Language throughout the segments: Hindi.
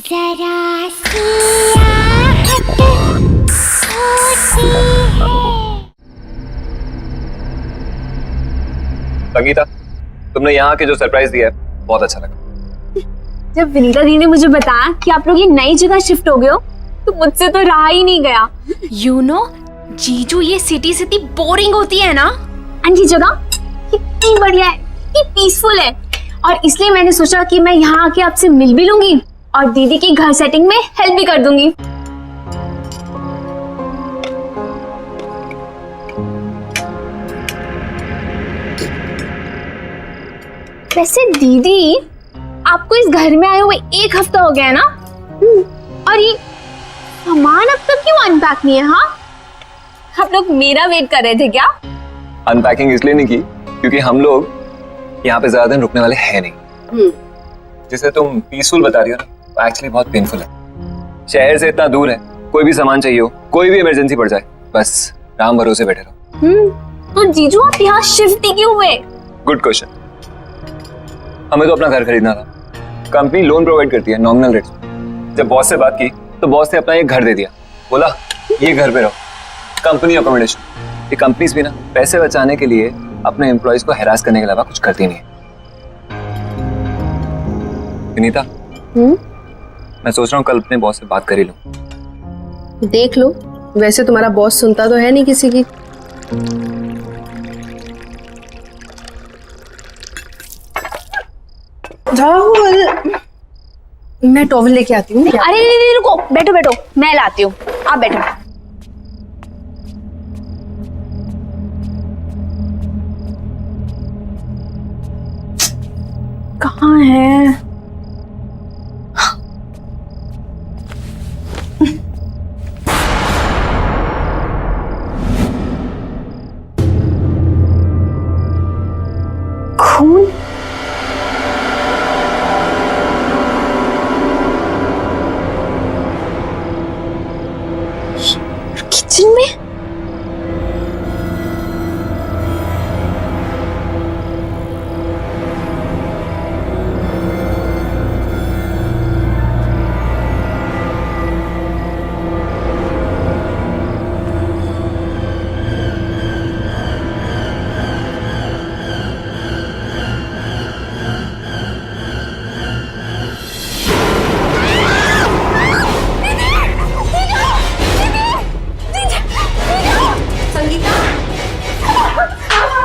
जरा सी आहट होती है। संगीता, तुमने यहाँ के जो सरप्राइज दिया है बहुत अच्छा लगा। जब विनीता दी ने मुझे बताया कि आप लोग ये नई जगह शिफ्ट हो गए हो तो मुझसे तो रहा ही नहीं गया। यू नो जीजू, ये सिटी इतनी बोरिंग होती है ना। एंड ये जगह कितनी बढ़िया है, कितनी पीसफुल है, और इसलिए मैंने सोचा कि मैं यहाँ आके आपसे मिल भी लूंगी और दीदी की घर सेटिंग में हेल्प भी कर दूंगी। वैसे दीदी, आपको इस घर में आए हुए 1 हफ्ता हो गया है ना? और ये सामान अब तक क्यों अनपैक नहीं है? हाँ, आप लोग मेरा वेट कर रहे थे क्या? अनपैकिंग इसलिए नहीं की क्योंकि हम लोग यहाँ पे ज्यादा दिन रुकने वाले हैं नहीं। जिसे तुम पीसफुल बता रही हो ना, एक्चुअली बहुत पेनफुल है। शहर से इतना दूर है, कोई भी सामान चाहिए हो, कोई भी इमरजेंसी पड़ जाए, बस राम भरोसे बैठे रहो। तो जीजू आप यहाँ शिफ्ट ही क्यों हुए? Good question. हमें तो अपना घर खरीदना था। कंपनी लोन प्रोवाइड करती है नॉमिनल रेट्स में। जब बॉस से बात की तो बॉस ने अपना एक घर दे दिया, बोला ये घर पे रहो, कंपनी अकोमोडेशन। ये कंपनीज भी ना पैसे बचाने के लिए अपने एम्प्लॉइज को हैरास करने के अलावा कुछ करती नहीं है। विनीता, मैं सोच रहा हूँ कल अपने बॉस से बात कर ही लूं। देख लो, वैसे तुम्हारा बॉस सुनता तो है नहीं किसी की। राहुल, मैं टॉवल लेके आती हूँ। अरे नहीं, रुको, बैठो बैठो, मैं लाती हूँ, आप बैठो। कहाँ है? खून? किचन में?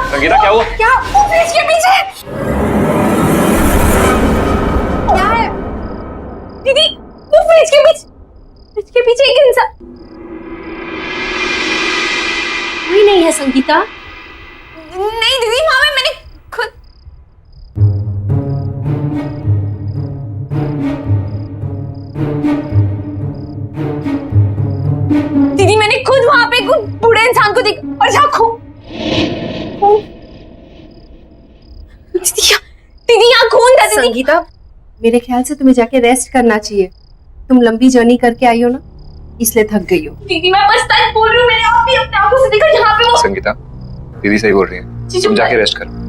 संगीता, क्या हुआ? क्या? वो फ्रिज के पीछे क्या है? दीदी, वो फ्रिज के पीछे एक इंसान। कोई नहीं है संगीता। नहीं दीदी, वहां में मैंने खुद वहां पे एक बूढ़े इंसान को देख, और जहाँ दीदी यहाँ खून था। दीदी संगीता, मेरे ख्याल से तुम्हें जाके रेस्ट करना चाहिए। तुम लंबी जर्नी करके आई हो ना, इसलिए थक गई हो। दीदी, मैं बस सच बोल रही हूँ, मैंने आप भी अपने आंखों से देखा जहाँ पे वो। संगीता, दीदी सही बोल रही है, तुम जाके रेस्ट करो।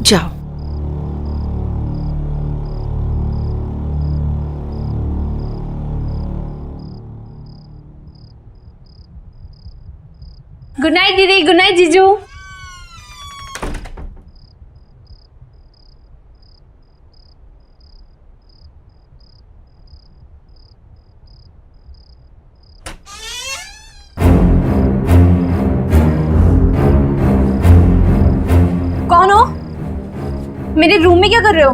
जाओ। गुड नाइट दीदी, गुड नाइट जीजू। कौन हो? मेरे रूम में क्या कर रहे हो?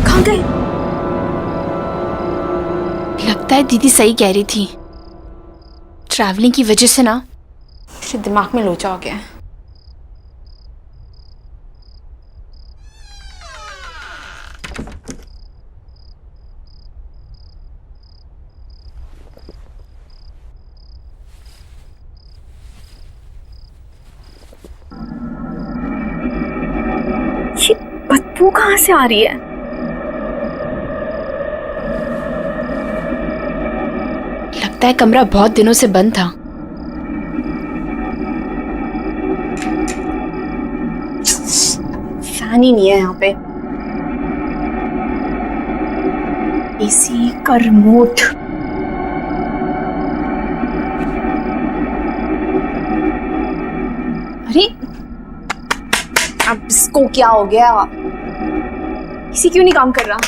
कहाँ गए? लगता है दीदी सही कह रही थी, ट्रैवलिंग की वजह से ना मेरे दिमाग में लोचा हो गया है। ये बदबू बदबू कहाँ से आ रही है? लगता है कमरा बहुत दिनों से बंद था। फैन ही नहीं है यहाँ पे। एसी का रिमोट। अरे अब इसको क्या हो गया? एसी क्यों नहीं काम कर रहा?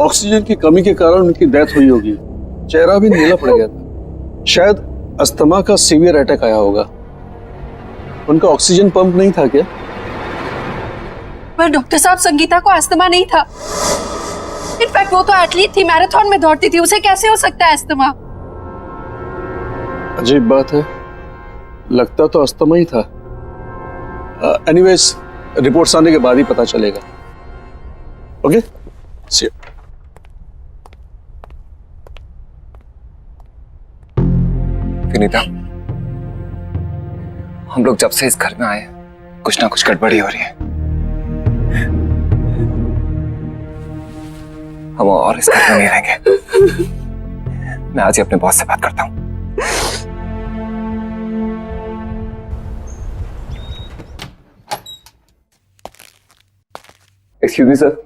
ऑक्सीजन की कमी के कारण उनकी डेथ हुई होगी। चेहरा भी नीला पड़ गया था। शायद अस्थमा का सीवियर अटैक आया होगा। उनका ऑक्सीजन पंप नहीं था क्या? पर डॉक्टर साहब, संगीता को अस्थमा नहीं था। इनफैक्ट वो तो एथलीट थी, मैराथन में दौड़ती थी, उसे कैसे हो सकता है अस्थमा? अजीब बात है, लगता तो अस्थमा ही था। एनीवेज, रिपोर्ट्स आने के बाद ही पता चलेगा। Okay, C you. विनीता, हम लोग जब से इस घर में आए कुछ ना कुछ गड़बड़ी हो रही है। हम और इस घर में नहीं रहेंगे। मैं आज ही अपने बॉस से बात करता हूं। एक्सक्यूज मी सर,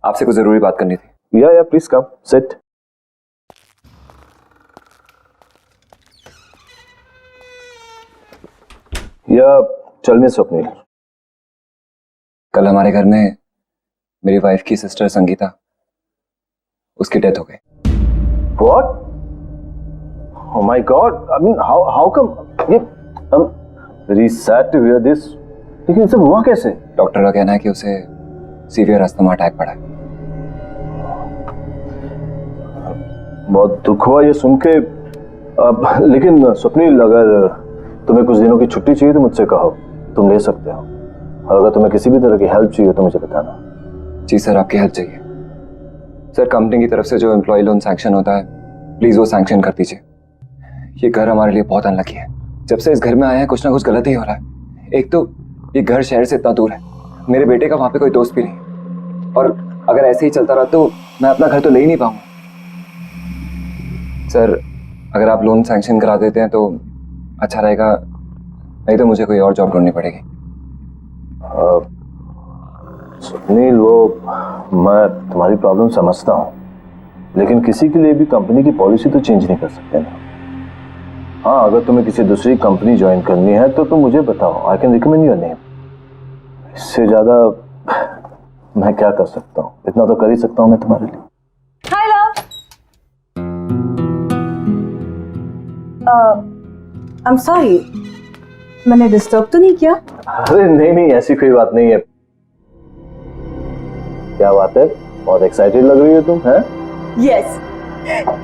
आपसे कुछ जरूरी बात करनी थी। या प्लीज कम, सिट। या चलने स्वप्निल। कल हमारे घर में मेरी वाइफ की सिस्टर संगीता, उसकी डेथ हो गई। What? Oh my God! I mean, how come? ये I'm very sad to hear this. लेकिन सब हुआ कैसे? डॉक्टर का कहना है कि उसे सीवियर अस्थमा अटैक पड़ा है। बहुत दुख हुआ ये सुन के। लेकिन स्वप्निल, अगर तुम्हें कुछ दिनों की छुट्टी चाहिए तो मुझसे कहो, तुम ले सकते हो। और अगर तुम्हें किसी भी तरह की हेल्प चाहिए तो मुझे बताना। जी सर, आपकी हेल्प चाहिए। सर, कंपनी की तरफ से जो एम्प्लॉय लोन सैंक्शन होता है, प्लीज वो सैंक्शन कर दीजिए। ये घर हमारे लिए बहुत अनलकी है। जब से इस घर में आए हैं कुछ ना कुछ गलत ही हो रहा है। एक तो ये घर शहर से इतना दूर है, मेरे बेटे का वहां पे कोई दोस्त भी नहीं, और अगर ऐसे ही चलता रहा तो मैं अपना घर तो ले ही नहीं पाऊंगा। सर, अगर आप लोन सैंक्शन करा देते हैं तो अच्छा रहेगा, नहीं तो मुझे कोई और जॉब ढूंढनी पड़ेगी। सुनील, वो मैं तुम्हारी प्रॉब्लम समझता हूँ, लेकिन किसी के लिए भी कंपनी की पॉलिसी तो चेंज नहीं कर सकते ना। हाँ, अगर तुम्हें किसी दूसरी कंपनी ज्वाइन करनी है तो तुम मुझे बताओ, I can recommend your name. इससे ज्यादा मैं क्या कर सकता हूँ? इतना तो कर ही सकता हूँ मैं तुम्हारे लिए। हाय लव। आई एम सॉरी, मैंने डिस्टर्ब तो नहीं किया? अरे नहीं नहीं, ऐसी कोई बात नहीं है। क्या बात है, बहुत एक्साइटेड लग रही हो तुम, हैं? यस,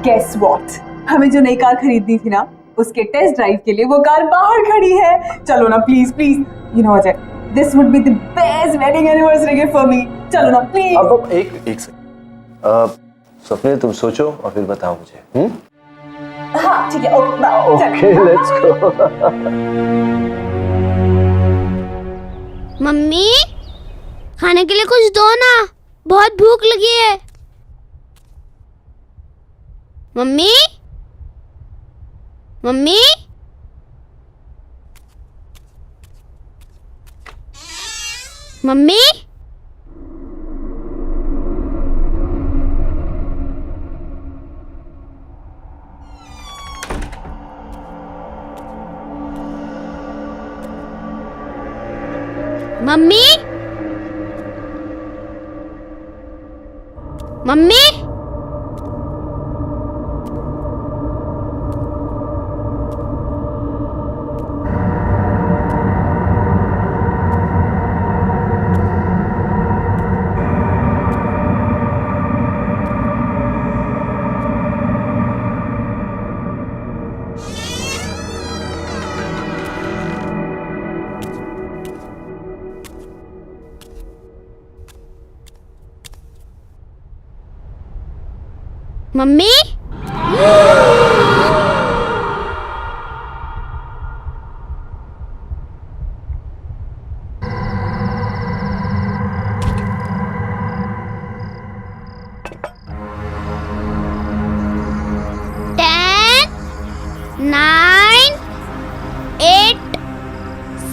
गेस व्हाट, हमें जो नई कार खरीदनी थी ना, उसके टेस्ट ड्राइव के लिए वो कार बाहर खड़ी है। चलो ना please please, you know Ajay, this would be the best wedding anniversary gift for me. चलो ना प्लीज। अब एक सेकंड, स्वप्निल तुम सोचो और फिर बताओ मुझे। हाँ ठीक है, ओके लेट्स गो। मम्मी, खाने के लिए कुछ दो ना, बहुत भूख लगी है। Mummy, mummy, mummy, mummy, mummy, mummy, 9, 8,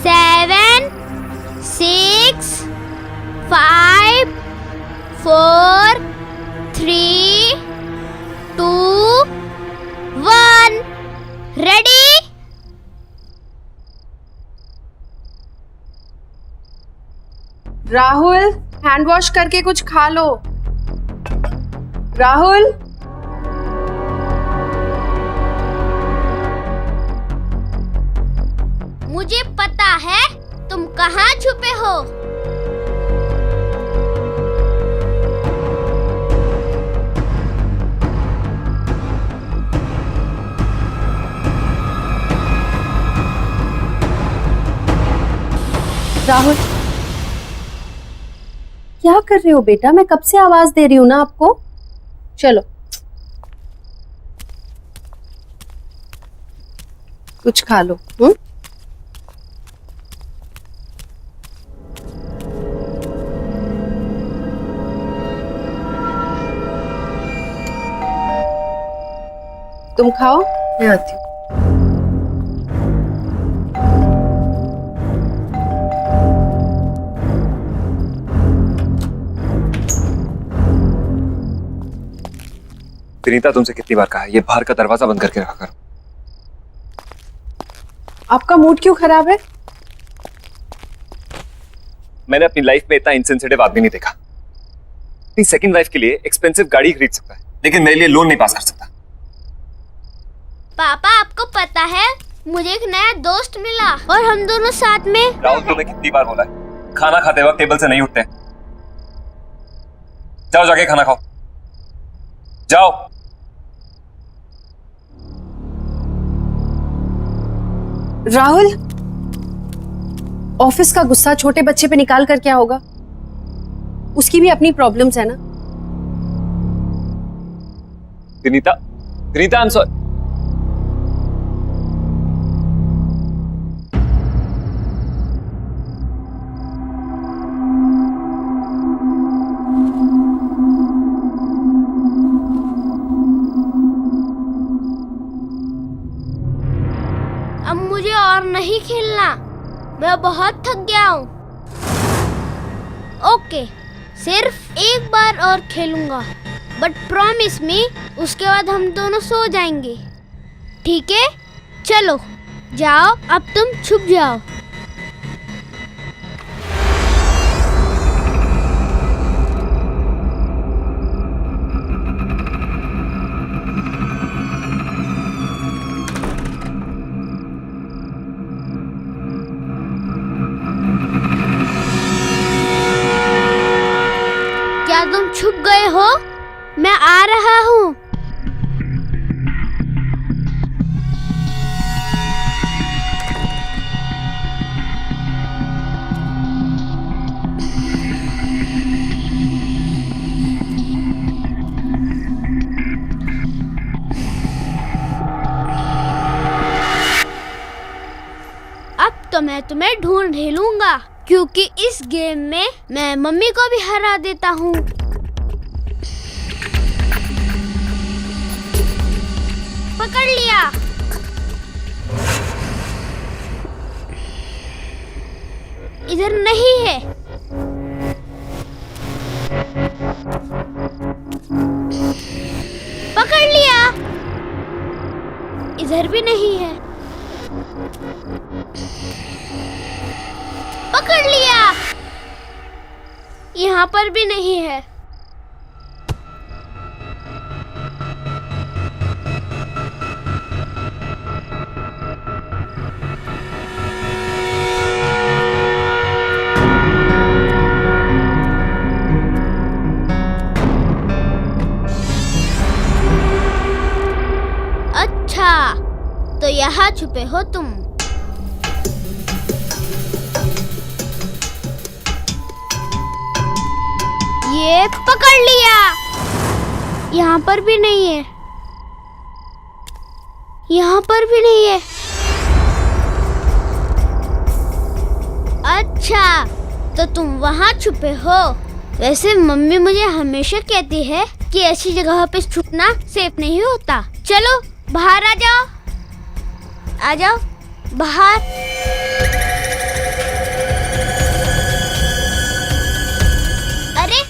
7, 6, 5, 4, 3, 2, 1, ready? Rahul, hand wash करके कुछ खा लो। राहुल, मुझे पता है तुम कहाँ छुपे हो। राहुल, क्या कर रहे हो बेटा? मैं कब से आवाज दे रही हूँ ना आपको। चलो कुछ खा लो। तुम खाओ, मैं आती हूँ। विनीता, तुमसे कितनी बार कहा है ये बाहर का दरवाजा बंद करके रखा करो। आपका मूड क्यों खराब है? मैंने अपनी लाइफ में इतना इनसेंसिटिव आदमी नहीं देखा। अपनी सेकंड वाइफ के लिए एक्सपेंसिव गाड़ी खरीद सकता है, लेकिन मेरे लिए लोन नहीं पास कर सकता। पापा, आपको पता है मुझे एक नया दोस्त मिला और हम दोनों साथ में। राहुल, तुम्हें कितनी बार बोला है खाना खाते वक्त टेबल से नहीं उठते। जाओ जाके खाना खाओ, जाओ। राहुल, ऑफिस का गुस्सा छोटे बच्चे पे निकाल कर क्या होगा? उसकी भी अपनी प्रॉब्लम्स है ना। Vinita, Vinita, I am sorry. अब मुझे और नहीं खेलना, मैं बहुत थक गया हूँ। ओके, सिर्फ एक बार और खेलूंगा, बट प्रॉमिस मी उसके बाद हम दोनों सो जाएंगे, ठीक है? चलो जाओ, अब तुम छुप जाओ। हो, मैं आ रहा हूँ। अब तो मैं तुम्हें ढूंढ ही लूंगा, क्योंकि इस गेम में मैं मम्मी को भी हरा देता हूँ। पकड़ लिया। इधर नहीं है। पकड़ लिया। इधर भी नहीं है। पकड़ लिया। यहाँ पर भी नहीं है। अच्छा, तो यहाँ छुपे हो तुम। ये पकड़ लिया। यहाँ पर भी नहीं है। यहाँ पर भी नहीं है। अच्छा, तो तुम वहाँ छुपे हो। वैसे मम्मी मुझे हमेशा कहती है कि ऐसी जगह पे छुपना सेफ नहीं होता। चलो बाहर आ जाओ। आ जाओ बाहर। अरे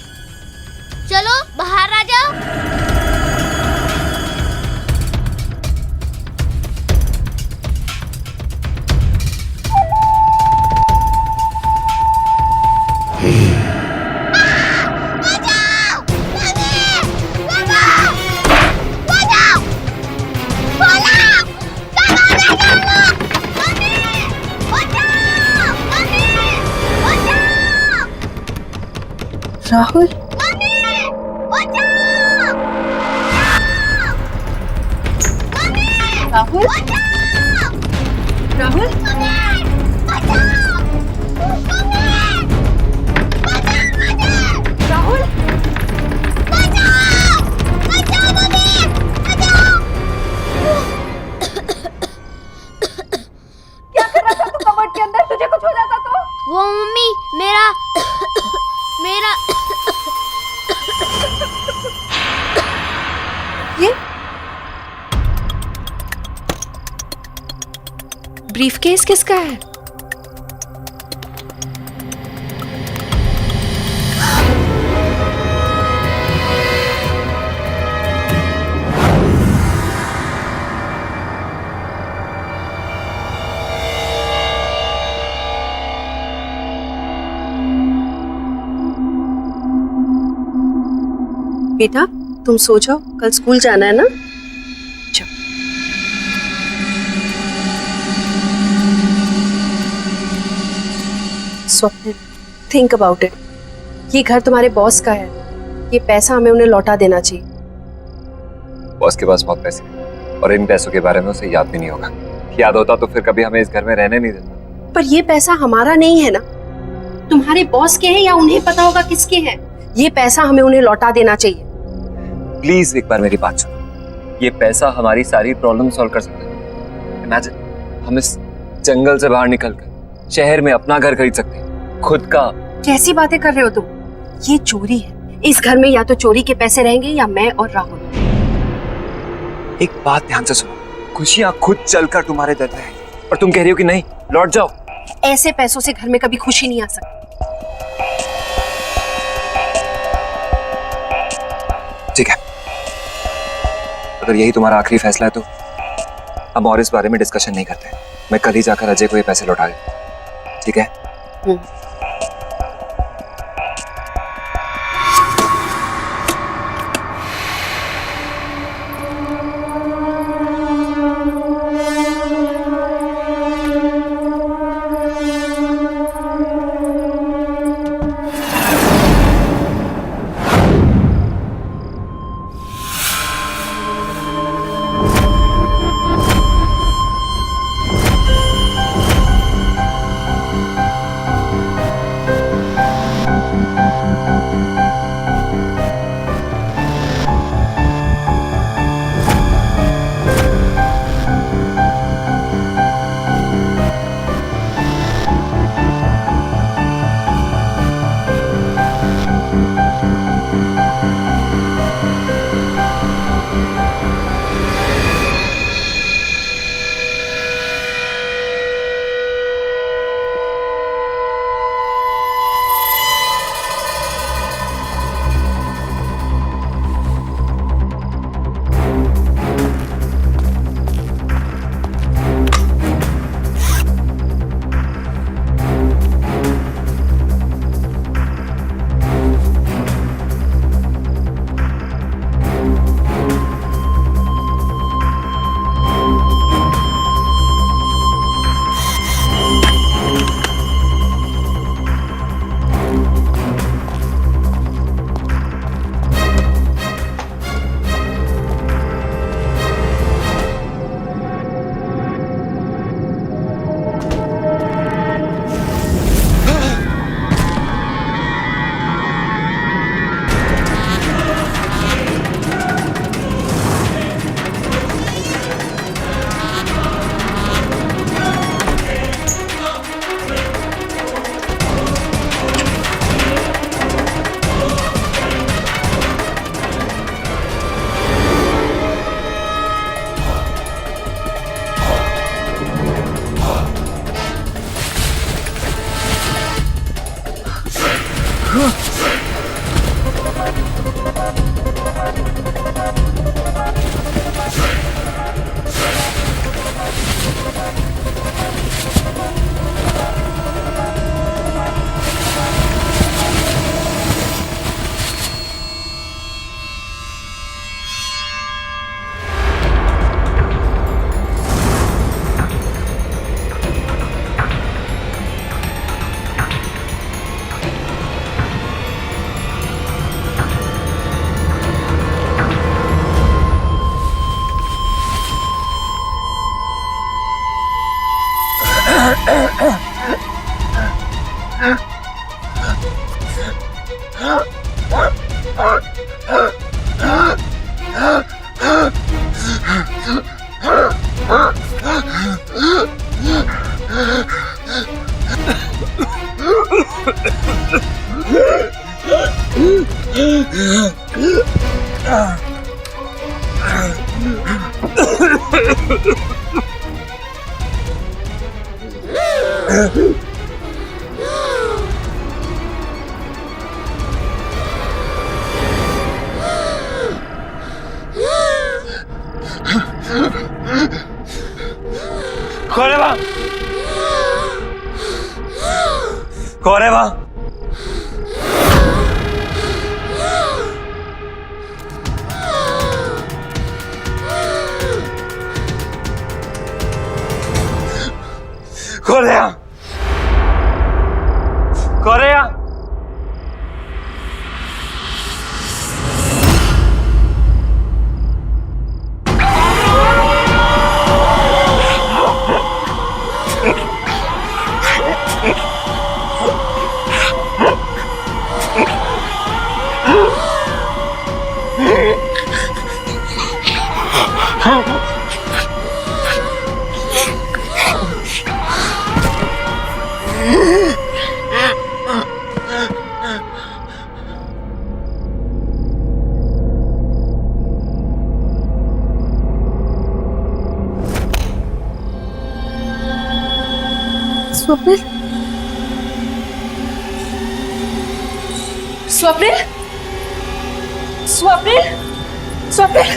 चलो बाहर आ जाओ। राहुल, राहुल, राहुल, राहुल, क्या कर रहा था तू कबर्ड के अंदर? तुझे कुछ हो जाता तो? वो मम्मी मेरा ये ब्रीफकेस किसका है? बेटा, तुम सो जाओ, कल स्कूल जाना है ना। जाओ। स्वप्न, थिंक अबाउट इट। ये घर तुम्हारे बॉस का है। ये पैसा हमें उन्हें लौटा देना चाहिए। बॉस के पास बहुत पैसे हैं और इन पैसों के बारे में उसे याद भी नहीं होगा। याद होता तो फिर कभी हमें इस घर में रहने नहीं देता। पर ये पैसा हमारा नहीं है ना, तुम्हारे बॉस के हैं या उन्हें पता होगा किसके हैं। ये पैसा हमें उन्हें लौटा देना चाहिए। प्लीज एक बार मेरी बात सुनो। ये पैसा हमारी सारी प्रॉब्लम सॉल्व कर सकता है। इमेजिन, हम इस जंगल से बाहर निकलकर शहर में अपना घर खरीद सकते हैं, खुद का। कैसी बातें कर रहे हो तुम? ये चोरी है। इस घर में या तो चोरी के पैसे रहेंगे या मैं और राहुल। एक बात ध्यान से सुनो, खुशियां खुद चलकर तुम्हारे दर पे आएंगी और तुम कह रही हो कि नहीं, लौट जाओ। ऐसे पैसों से घर में कभी खुशी नहीं आ सकती। ठीक है, अगर यही तुम्हारा आखिरी फैसला है तो हम और इस बारे में डिस्कशन नहीं करते। मैं कल ही जाकर अजय को ये पैसे लौटा दूं, ठीक है? कौन है वहाँ? कौन है वहाँ? कौन है यहाँ? कौन है यहाँ? स्वप्निल, स्वप्निल, स्वप्निल, स्वप्निल।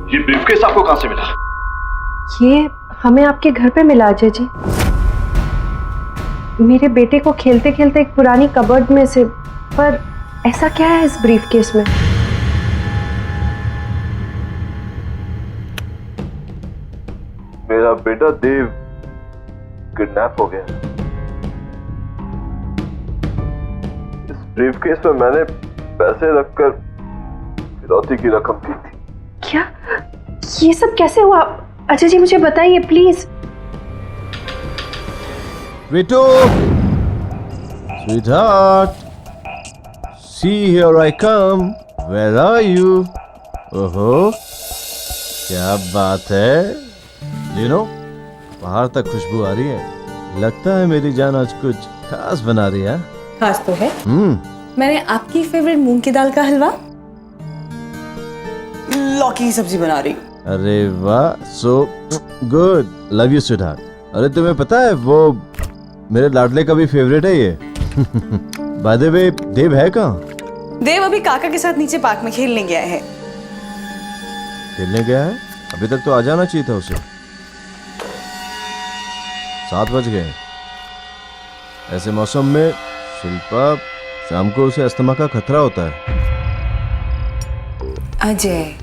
ये ब्रीफकेस आपको कहां से मिला? ये हमें आपके घर पे मिला अजय जी। मेरे बेटे को खेलते खेलते एक पुरानी कबर्ड में से। पर ऐसा क्या है इस ब्रीफकेस में? मेरा बेटा देव किडनैप हो गया। इस ब्रीफकेस में मैंने पैसे रखकर फिरौती की रकम दी थी। क्या? ये सब कैसे हुआ? अजय जी मुझे बताइए please. Rito, sweetheart, see here I come. Where are you? ओहो, क्या बात है? You know, बाहर तक खुशबू आ रही है। लगता है मेरी जान आज कुछ खास बना रही है। खास तो है। मैंने आपकी फेवरेट मूंग की दाल का हलवा, लौकी की सब्जी बना रही हूँ। अरे वाह, so good. Love you, sweetheart. अरे तुम्हें पता है वो मेरे लाडले का भी फेवरेट है ये। By the way, देव है कहाँ? देव अभी काका के साथ नीचे पार्क में खेलने गया है। खेलने गया है? अभी तक तो आ जाना चाहिए था उसे। 7 बज गए। ऐसे मौसम में शिल्पा, शाम को उसे अस्थमा का खतरा होता है। अजय,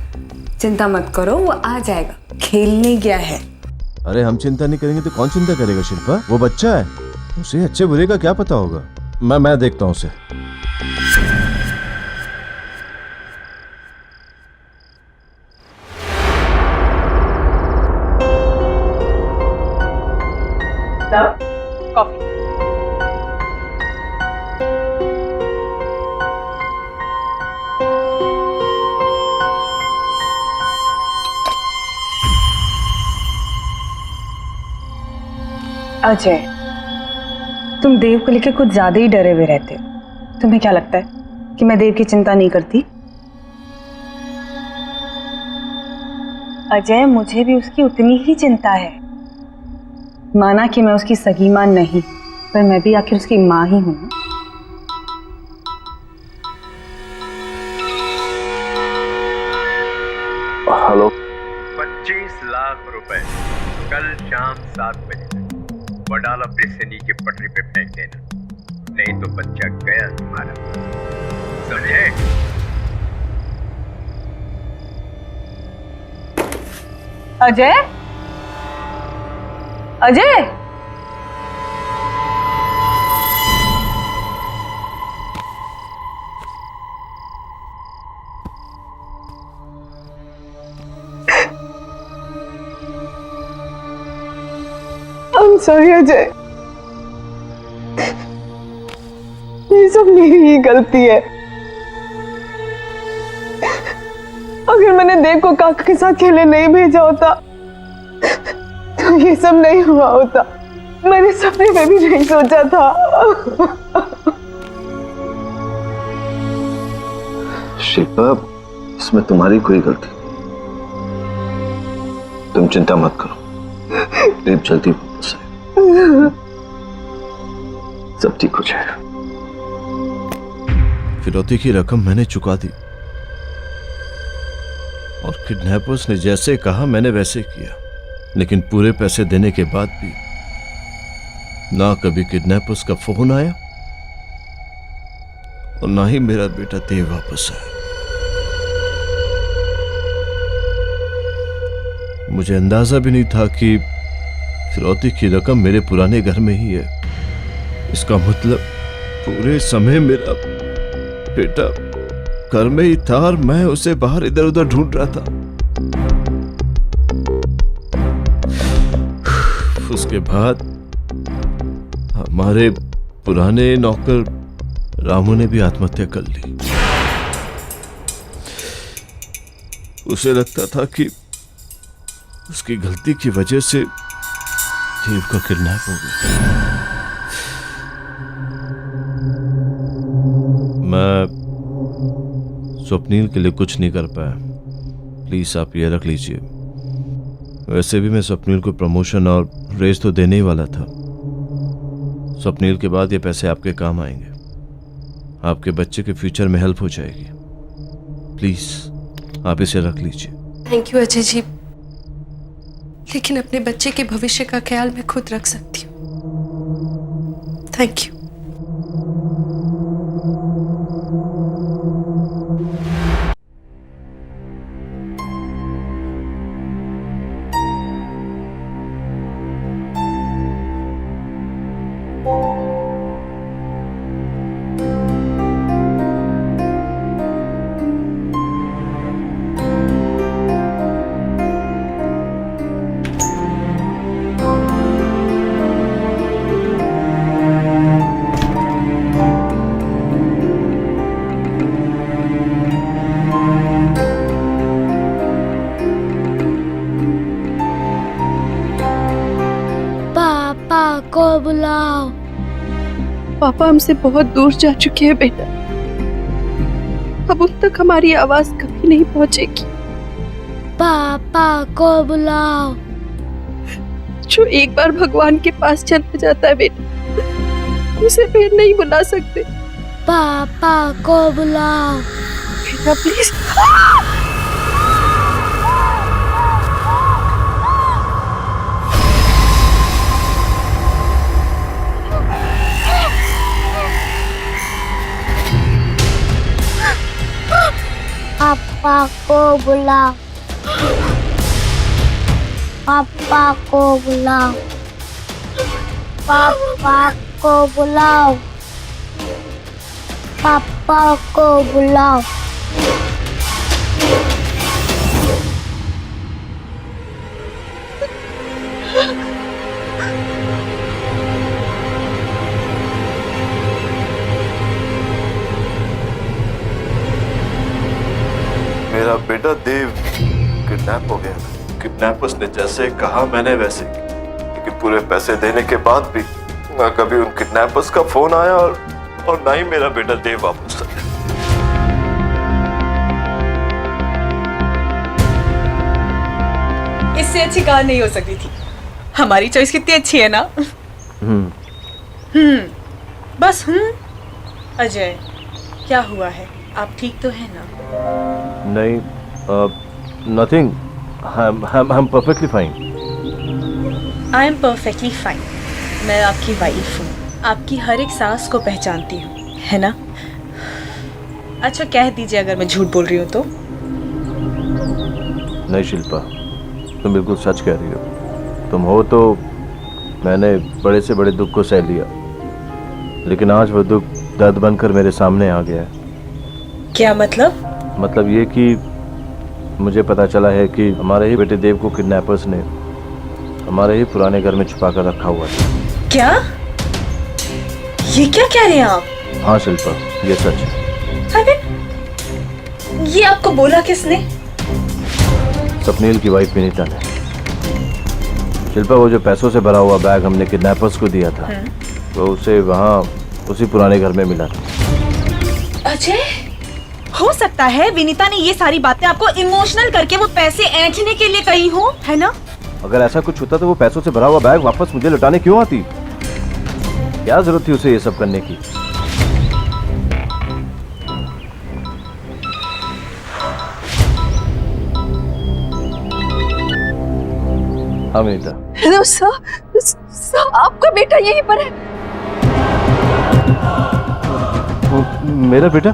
चिंता मत करो, वो आ जाएगा। खेलने गया है। अरे हम चिंता नहीं करेंगे तो कौन चिंता करेगा शिल्पा? वो बच्चा है, उसे अच्छे बुरे का क्या पता होगा। मैं देखता हूँ उसे। कॉफी। अजय, तुम देव को लेकर कुछ ज्यादा ही डरे हुए रहते हो। तुम्हें क्या लगता है कि मैं देव की चिंता नहीं करती? अजय, मुझे भी उसकी उतनी ही चिंता है। माना कि मैं उसकी सगी मां नहीं, पर मैं भी आखिर उसकी मां ही हूं। हेलो। 25 लाख रुपए कल शाम 7 बजे तक वडाला ब्रिज से नीचे पटरी पे फेंक देना, नहीं तो बच्चा गया तुम्हारा, समझे? अजय, अजय, I'm sorry अजय, ये सब मेरी ही गलती है। अगर मैंने देव को काका के साथ खेलने नहीं भेजा होता तो ये सब नहीं हुआ होता। मैंने सपने में भी नहीं सोचा था। शिल्पा, इसमें तुम्हारी कोई गलती नहीं। तुम चिंता मत करो, देव जल्दी वापस आएगा, सब ठीक हो जाएगा। फिरौती की रकम मैंने चुका दी और किडनैपर्स ने जैसे कहा मैंने वैसे किया, लेकिन पूरे पैसे देने के बाद भी ना कभी किडनैपर्स का फोन आया और ना ही मेरा बेटा देव वापस आया। मुझे अंदाजा भी नहीं था कि फिरौती की रकम मेरे पुराने घर में ही है। इसका मतलब पूरे समय मेरा बेटा घर में ही था और मैं उसे बाहर इधर उधर ढूंढ रहा था। उसके बाद हमारे पुराने नौकर रामू ने भी आत्महत्या कर ली। उसे लगता था कि उसकी गलती की वजह से देव का किडनैप हो गया। मैं स्वप्नील के लिए कुछ नहीं कर पाया, प्लीज आप ये रख लीजिए। वैसे भी मैं स्वप्नील को प्रमोशन और रेस तो देने ही वाला था। स्वप्नील के बाद ये पैसे आपके काम आएंगे, आपके बच्चे के फ्यूचर में हेल्प हो जाएगी। प्लीज आप इसे रख लीजिए। थैंक यू अजय जी, लेकिन अपने बच्चे के भविष्य का ख्याल मैं खुद रख सकती हूँ। Thank you. को बुलाओ। पापा हमसे बहुत दूर जा चुके हैं बेटा, अब उन तक हमारी आवाज कभी नहीं पहुंचेगी। पापा को बुलाओ। जो एक बार भगवान के पास चला जाता है बेटा, उसे फिर नहीं बुला सकते। पापा को बुलाओ बेटा प्लीज। पापा को बुलाओ। पापा को बुलाओ। पापा को बुलाओ। पापा को बुलाओ। मेरा बेटा देव किडनैप हो गया। किडनैपर्स ने जैसे कहा मैंने वैसे, लेकिन पूरे पैसे देने के बाद भी ना कभी उन किडनैपर्स का फोन आया और ना ही मेरा बेटा देव वापस आया। इससे अच्छी कार नहीं हो सकती थी। हमारी चॉइस कितनी अच्छी है ना। बस अजय, क्या हुआ है? आप ठीक तो है ना? नहीं, nothing, I am perfectly fine. I am perfectly fine. मैं आपकी वाइफ हूँ। आपकी हर एक सांस को पहचानती हूँ, है ना? अच्छा कह दीजिए अगर मैं झूठ बोल रही हूँ तो। नहीं शिल्पा, तुम बिल्कुल सच कह रही हो। तुम हो तो मैंने बड़े से बड़े दुख को सह लिया, लेकिन आज वो दुख दर्द बनकर मेरे सामने आ गया है। क्या मतलब? मतलब ये कि मुझे पता चला है कि हमारे ही बेटे देव को किडनैपर्स ने हमारे ही पुराने घर में छुपा कर रखा हुआ है। क्या? ये क्या कह रहे हैं आप? हाँ शिल्पा, ये सच है। अरे ये आपको बोला किसने? सपनील की वाइफ विनीता ने। शिल्पा, वो जो पैसों से भरा हुआ बैग हमने किडनैपर्स को दिया था, वो उसे वहाँ उसी पुराने घर में मिला था। अजय, हो सकता है विनीता ने ये सारी बातें आपको इमोशनल करके वो पैसे ऐंठने के लिए कही हो, है ना? अगर ऐसा कुछ होता तो वो पैसों से भरा हुआ बैग वापस मुझे लौटाने क्यों आती? क्या जरूरत थी उसे ये सब करने की? हाँ विनीता। हेलो सर, आपका बेटा यहीं पर है। मेरा बेटा?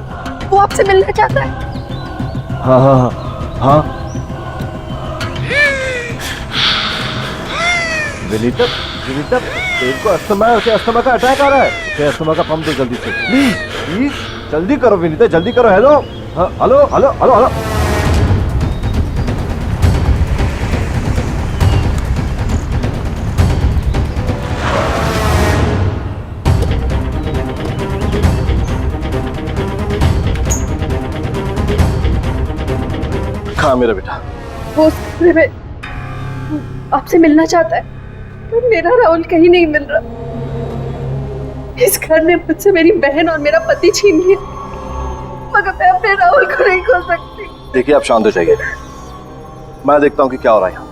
वो आपसे मिलना चाहता है। हाँ हाँ हाँ हाँ। विनीता, विनीता, देव को अस्थमा है, उसे अस्थमा का अटैक आ रहा है। उसे अस्थमा का पंप दो जल्दी से, प्लीज प्लीज, जल्दी करो विनीता, जल्दी करो। हेलो, हाँ, हेलो हेलो हेलो हेलो। कहाँ मेरा बेटा? वो उस कमरे में आपसे मिलना चाहता है, पर मेरा राहुल कहीं नहीं मिल रहा। इस घर ने मुझसे मेरी बहन और मेरा पति छीन लिया, मगर मैं अपने राहुल को नहीं खो सकती। देखिए आप शांत हो जाइए, मैं देखता हूँ कि क्या हो रहा है यहाँ।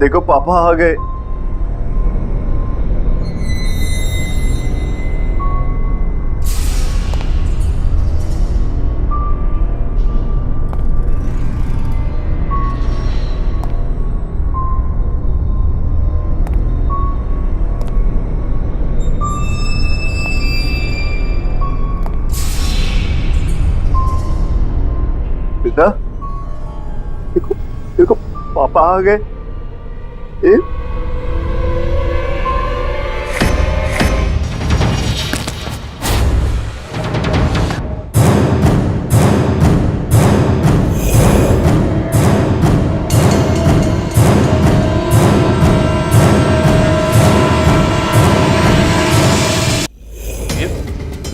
देखो पापा आ गए। बेटा देखो, देखो पापा आ गए।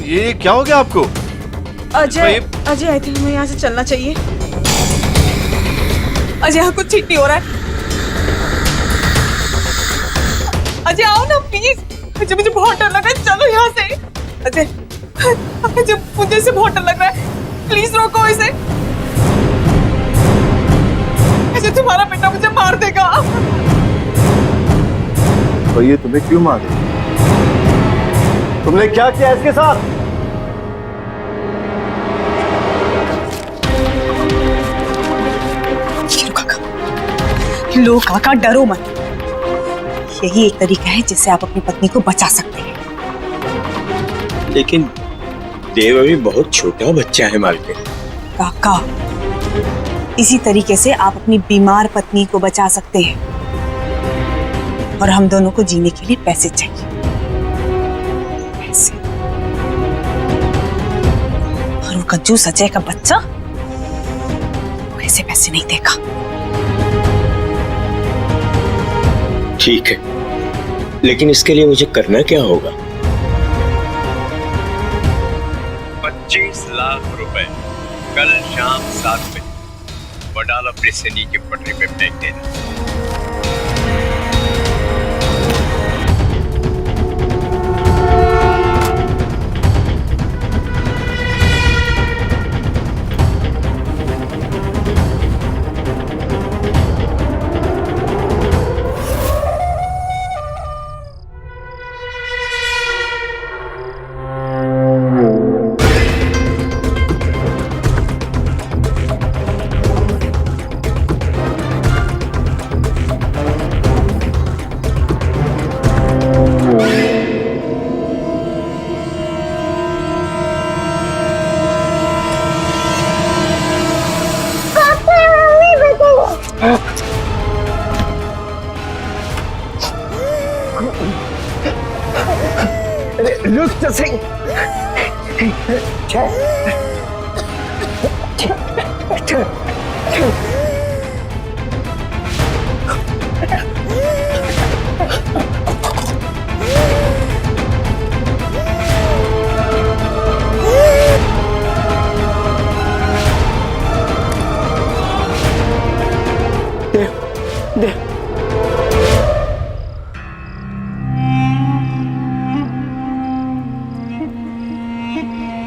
ये क्या हो गया आपको? अजय, अजय आई थिंक हमें यहाँ से चलना चाहिए। अजय यहाँ कुछ ठीक नहीं हो रहा है। अजय आओ ना प्लीज। अजय मुझे बहुत डर लग रहा है, चलो यहाँ से। अजय, अजय मुझे इसे बहुत डर लग रहा है, प्लीज रोको इसे। अजय तुम्हारा बेटा मुझे मार देगा। और ये तुम्हें क्यों मारे? तुमने क्या किया इसके साथ? लो काका, डरो मत। यही एक तरीका है जिससे आप अपनी पत्नी को बचा सकते हैं। लेकिन देव अभी बहुत छोटा बच्चा है मालकिन। काका, इसी तरीके से आप अपनी बीमार पत्नी को बचा सकते हैं। और हम दोनों को जीने के लिए पैसे चाहिए, पैसे। और वो कंजूस अजय का बच्चा ऐसे पैसे नहीं देगा। ठीक है, लेकिन इसके लिए मुझे करना क्या होगा? 25 लाख रुपए कल शाम 7 बजे वडाला ब्रिज से नीचे पटरी पे फेंक देना। मास्टर सिंह।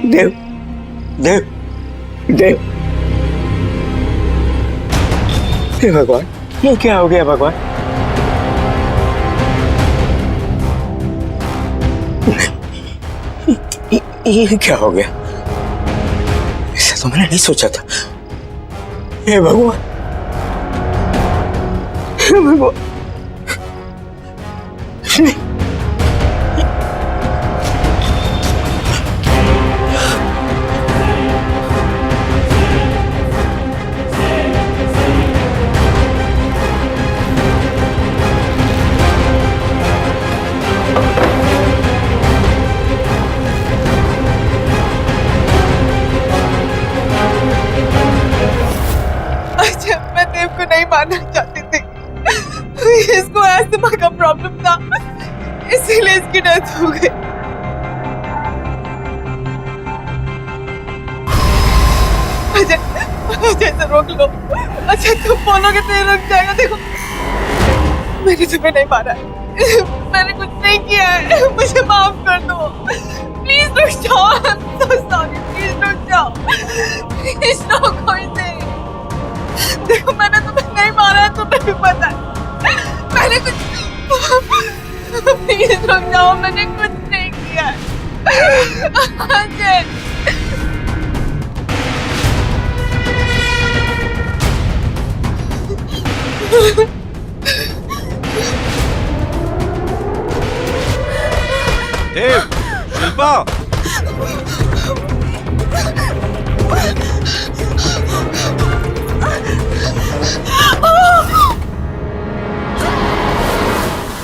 देव देव देव, हे भगवान, ये क्या हो गया भगवान? ये क्या हो गया? ऐसा तो मैंने नहीं सोचा था। हे भगवान, हे भगवान। मैं देव को नहीं मानना चाहती थी। इसको अस्थमा का प्रॉब्लम था, इसीलिए इसकी डेथ हो गई। अजय, अजय से रोक लो। अजय तुम बोलोगे तो ये रुक जाएगा। देखो मैंने तुम्हें नहीं मारा है, मैंने कुछ नहीं किया है, मुझे माफ कर दो। प्लीज रुक जाओ। I'm so sorry, प्लीज रुक जाओ। प्लीज रोको इसे। देखो मैंने तुम्हें नहीं मारा है, तुम्हें भी पता है। मैंने कुछ प्लीज रुक जाओ, मैंने कुछ नहीं किया है। अजय देव, शिल्पा,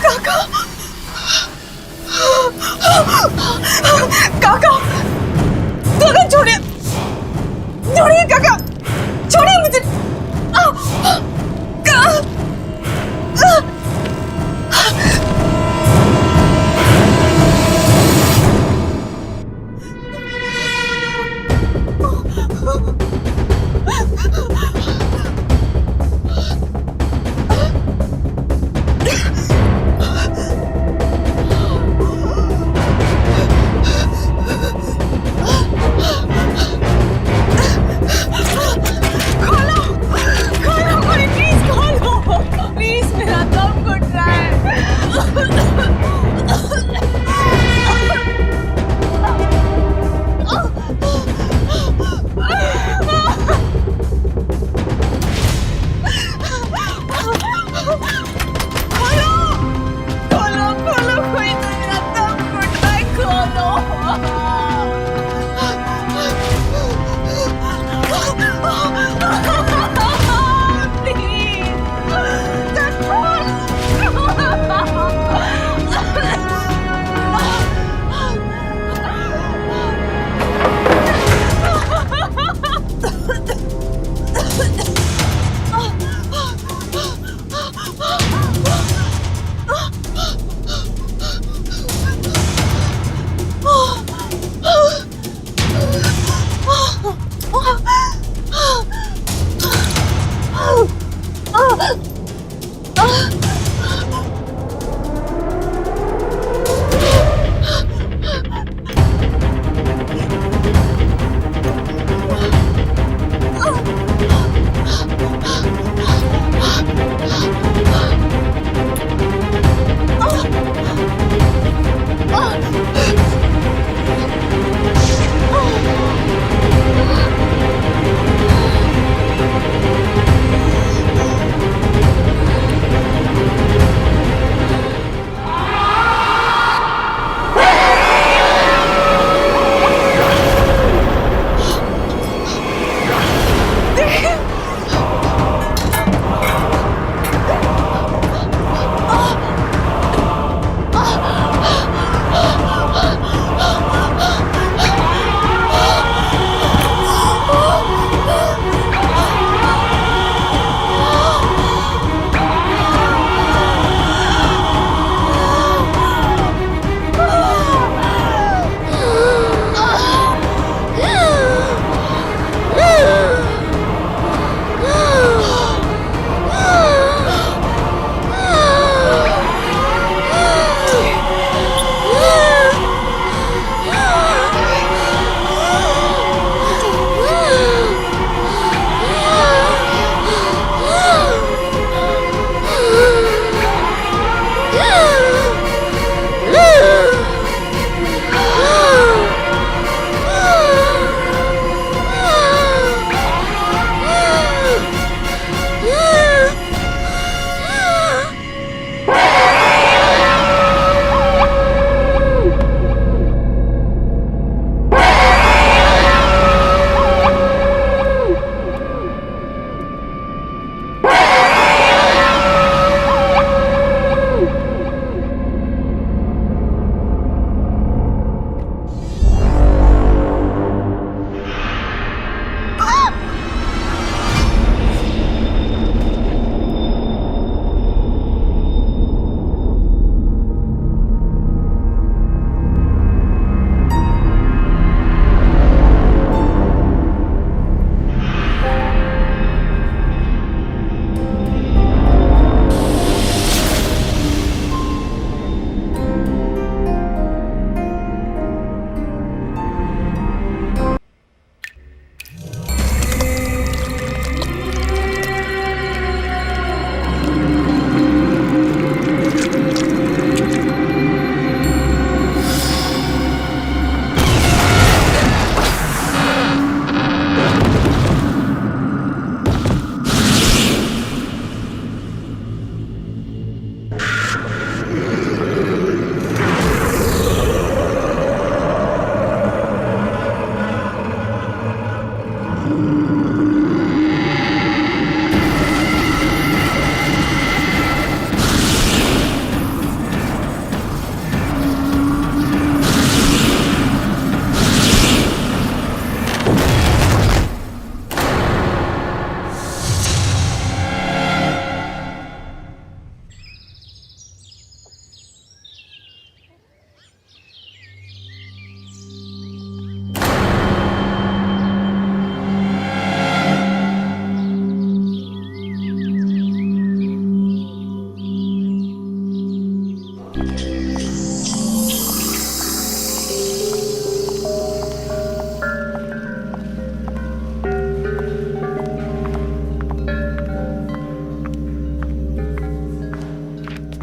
काका, काका छोड़िए, छोड़िए काका, छोड़िए मुझे।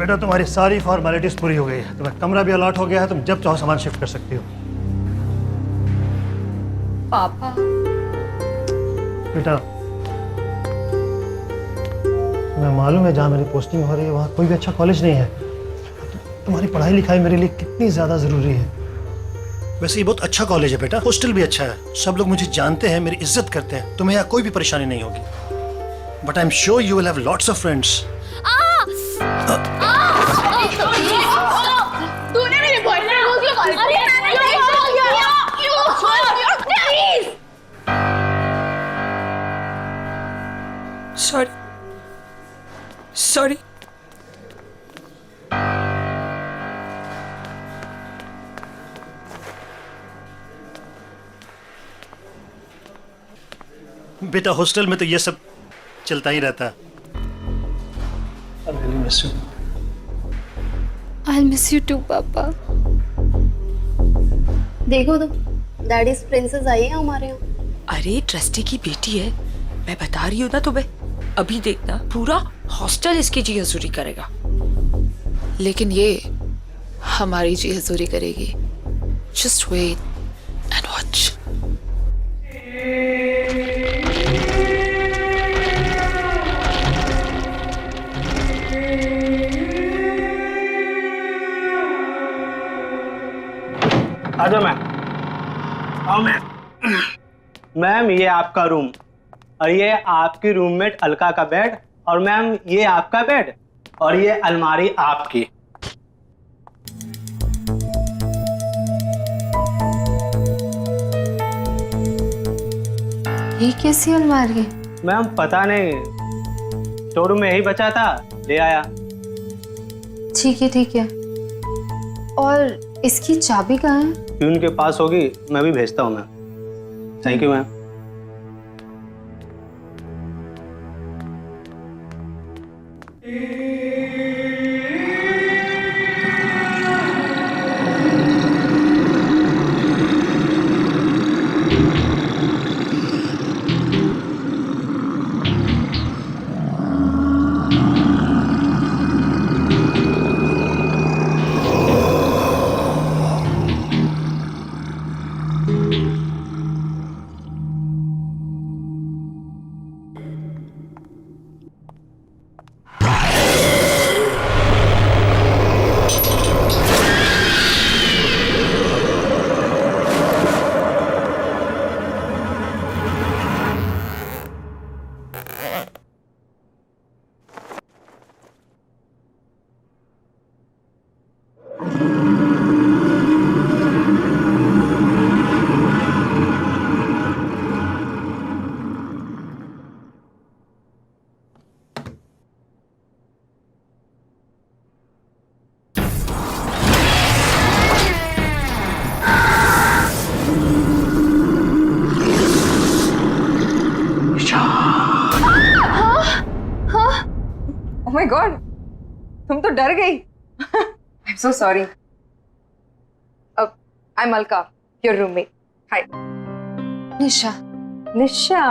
बेटा तुम्हारी सारी फॉर्मेलिटीज पूरी हो गई है, तुम्हें कमरा भी अलॉट हो गया है, तुम जब चाहो सामान शिफ्ट कर सकती हो। पापा बेटा तुम्हें मालूम है जहाँ मेरी पोस्टिंग हो रही है वहाँ कोई भी अच्छा कॉलेज नहीं है। तुम्हारी पढ़ाई लिखाई मेरे लिए कितनी ज़्यादा ज़रूरी है। वैसे ये बहुत अच्छा कॉलेज है बेटा, हॉस्टल भी अच्छा है, सब लोग मुझे जानते हैं, मेरी इज्जत करते हैं, तुम्हें यहाँ कोई भी परेशानी नहीं होगी। But I am sure you will have lots of friends. तूने मेरे बॉयफ्रेंड को क्यों कॉल किया? Sorry sorry. बेटा हॉस्टल में तो ये सब चलता ही रहता है। I'll miss you too, पापा। देखो तो डैडीज प्रिंसेस आई है हमारे यहाँ। अरे ट्रस्टी की बेटी है, मैं बता रही हूँ ना तुम्हें। अभी देखना पूरा हॉस्टल इसकी जी हजूरी करेगा। लेकिन ये हमारी जी हजूरी करेगी। Just wait and watch. आ जाओ मैम, आओ मैम। मैम ये आपका रूम और ये आपकी रूममेट अलका का बेड, और मैम ये आपका बेड और ये अलमारी आपकी। ये कैसी अलमारी? मैम पता नहीं, शोरूम में यही बचा था, ले आया। ठीक है। और इसकी चाबी कहाँ है? प्यून के पास होगी, मैं भी भेजता हूँ ma'am. Thank you ma'am. Oh my God, तुम तो डर गई। I'm so sorry. I'm Alka, your roommate. Hi. निशा। निशा,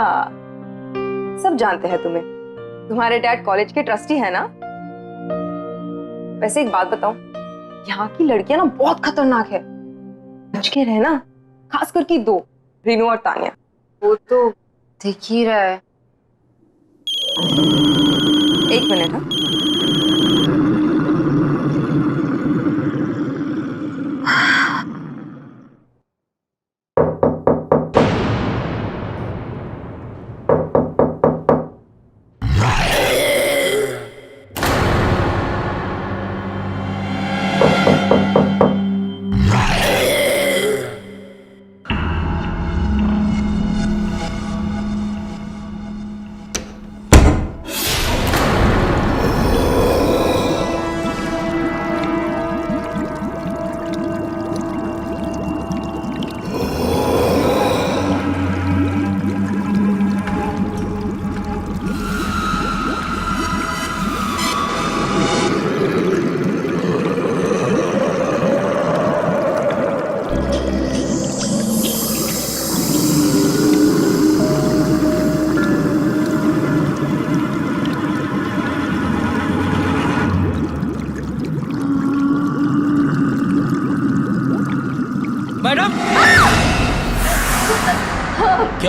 सब जानते हैं तुम्हें। तुम्हारे डैड कॉलेज के ट्रस्टी है ना? वैसे एक बात बताऊं, यहाँ की लड़कियां ना बहुत खतरनाक है। बच के रहना, खास करके दो, रीनू और तानिया। वो तो दिख ही रहा है। एक मिनट। हाँ,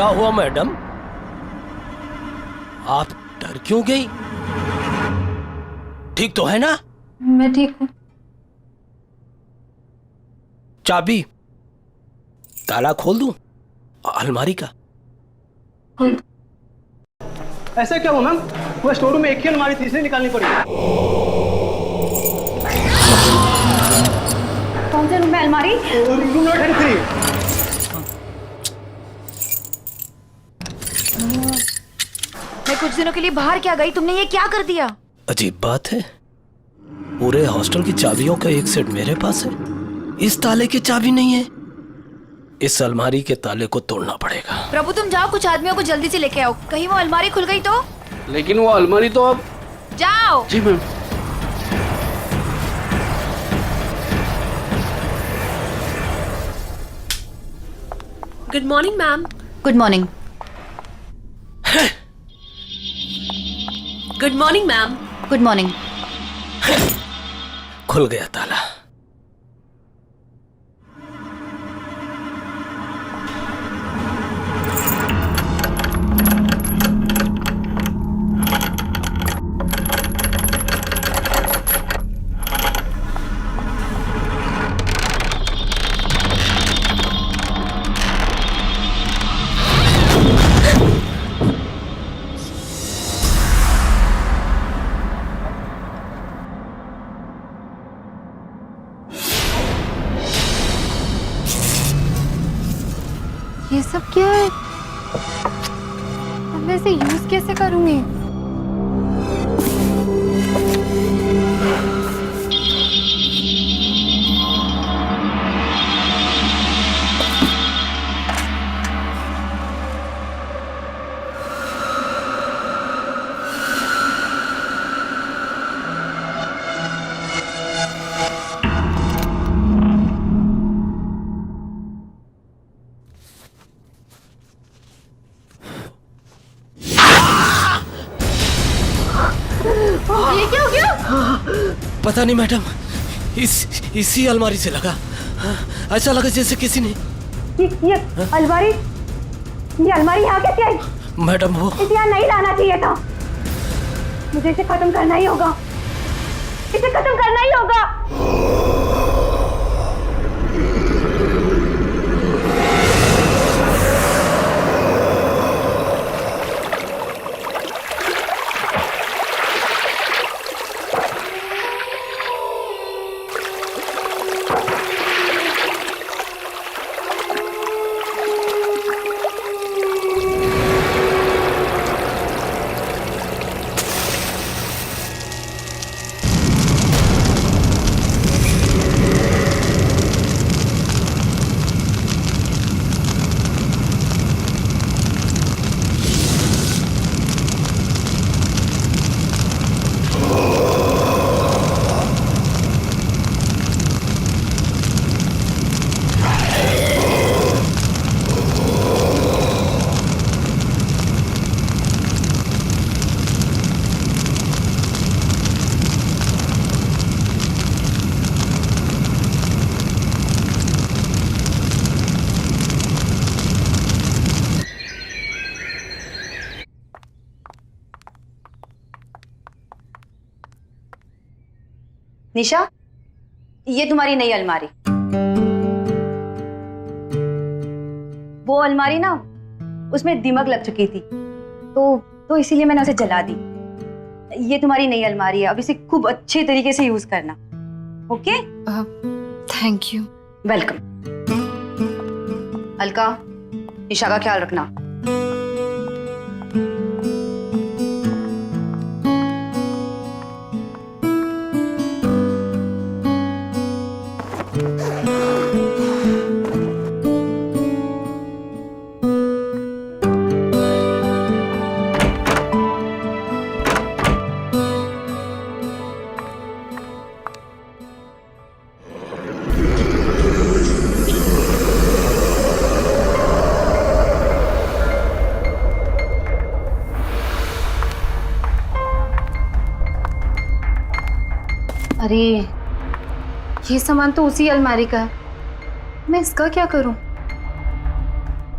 क्या हुआ मैडम? आप डर क्यों गई? ठीक तो है ना? मैं ठीक हूँ। चाबी ताला खोल दूं अलमारी का? ऐसा क्या हुआ मैम? वो स्टोर रूम में एक ही अलमारी थी, इसलिए निकालनी पड़ी। कौन से रूम में अलमारी? Room number 33। मैं कुछ दिनों के लिए बाहर क्या गई, तुमने ये क्या कर दिया? अजीब बात है, पूरे हॉस्टल की चाबियों का एक सेट मेरे पास है, इस ताले की चाबी नहीं है। इस अलमारी के ताले को तोड़ना पड़ेगा। प्रभु तुम जाओ, कुछ आदमियों को जल्दी से लेके आओ, कहीं वो अलमारी खुल गई तो। लेकिन वो अलमारी तो अब। जाओ। जी ma'am. Good morning ma'am. Good morning. Good morning ma'am. Good morning. खुल गया ताला। ये सब क्या है? अब मैं इसे यूज कैसे करूंगी? ये क्या हो गया? पता नहीं मैडम, इसी अलमारी से लगा। ऐसा लगा जैसे किसी ने। ये अलमारी यहाँ कैसे आई? मैडम वो इसे यहाँ नहीं लाना चाहिए था। मुझे इसे खत्म करना ही होगा। इसे खत्म करना ही होगा। निशा, ये तुम्हारी नई अलमारी। वो अलमारी ना, उसमें दीमक लग चुकी थी, तो इसीलिए मैंने उसे जला दी। ये तुम्हारी नई अलमारी है, अब इसे खूब अच्छे तरीके से यूज करना। Okay? Thank you. Welcome. Alka, Nisha का ख्याल रखना। अरे ये सामान तो उसी अलमारी का है, मैं इसका क्या करूं?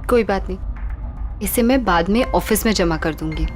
कोई बात नहीं, इसे मैं बाद में ऑफिस में जमा कर दूंगी।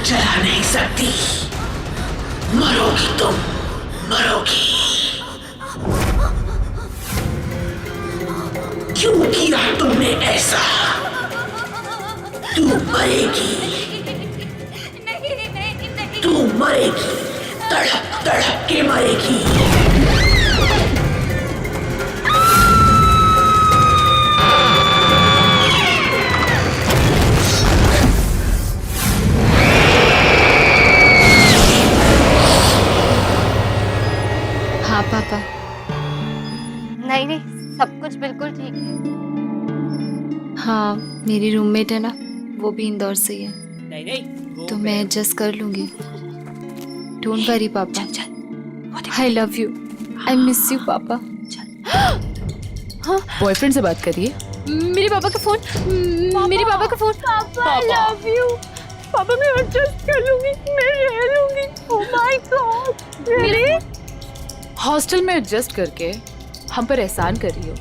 चला नहीं सकती, मरोगी तुम, मरोगी। क्यों किया तुमने ऐसा? तू मरेगी, तू मरेगी, तड़प तड़प के मरेगी। हाँ पापा। नहीं नहीं, सब कुछ बिल्कुल ठीक है। हाँ, मेरी रूममेट है ना, वो भी इंदौर से ही है। नहीं नहीं, तो मैं एडजस्ट कर लूंगी। डोंट वरी पापा। I love you, I miss you पापा। हाँ, बॉयफ्रेंड से बात करिए। मेरे पापा का फोन, मेरे पापा का फोन। पापा आई लव यू। पापा मैं एडजस्ट कर लूंगी, मैं रह लूंगी। Oh my God, really? Hostel में एडजस्ट करके हम पर एहसान कर रही हो।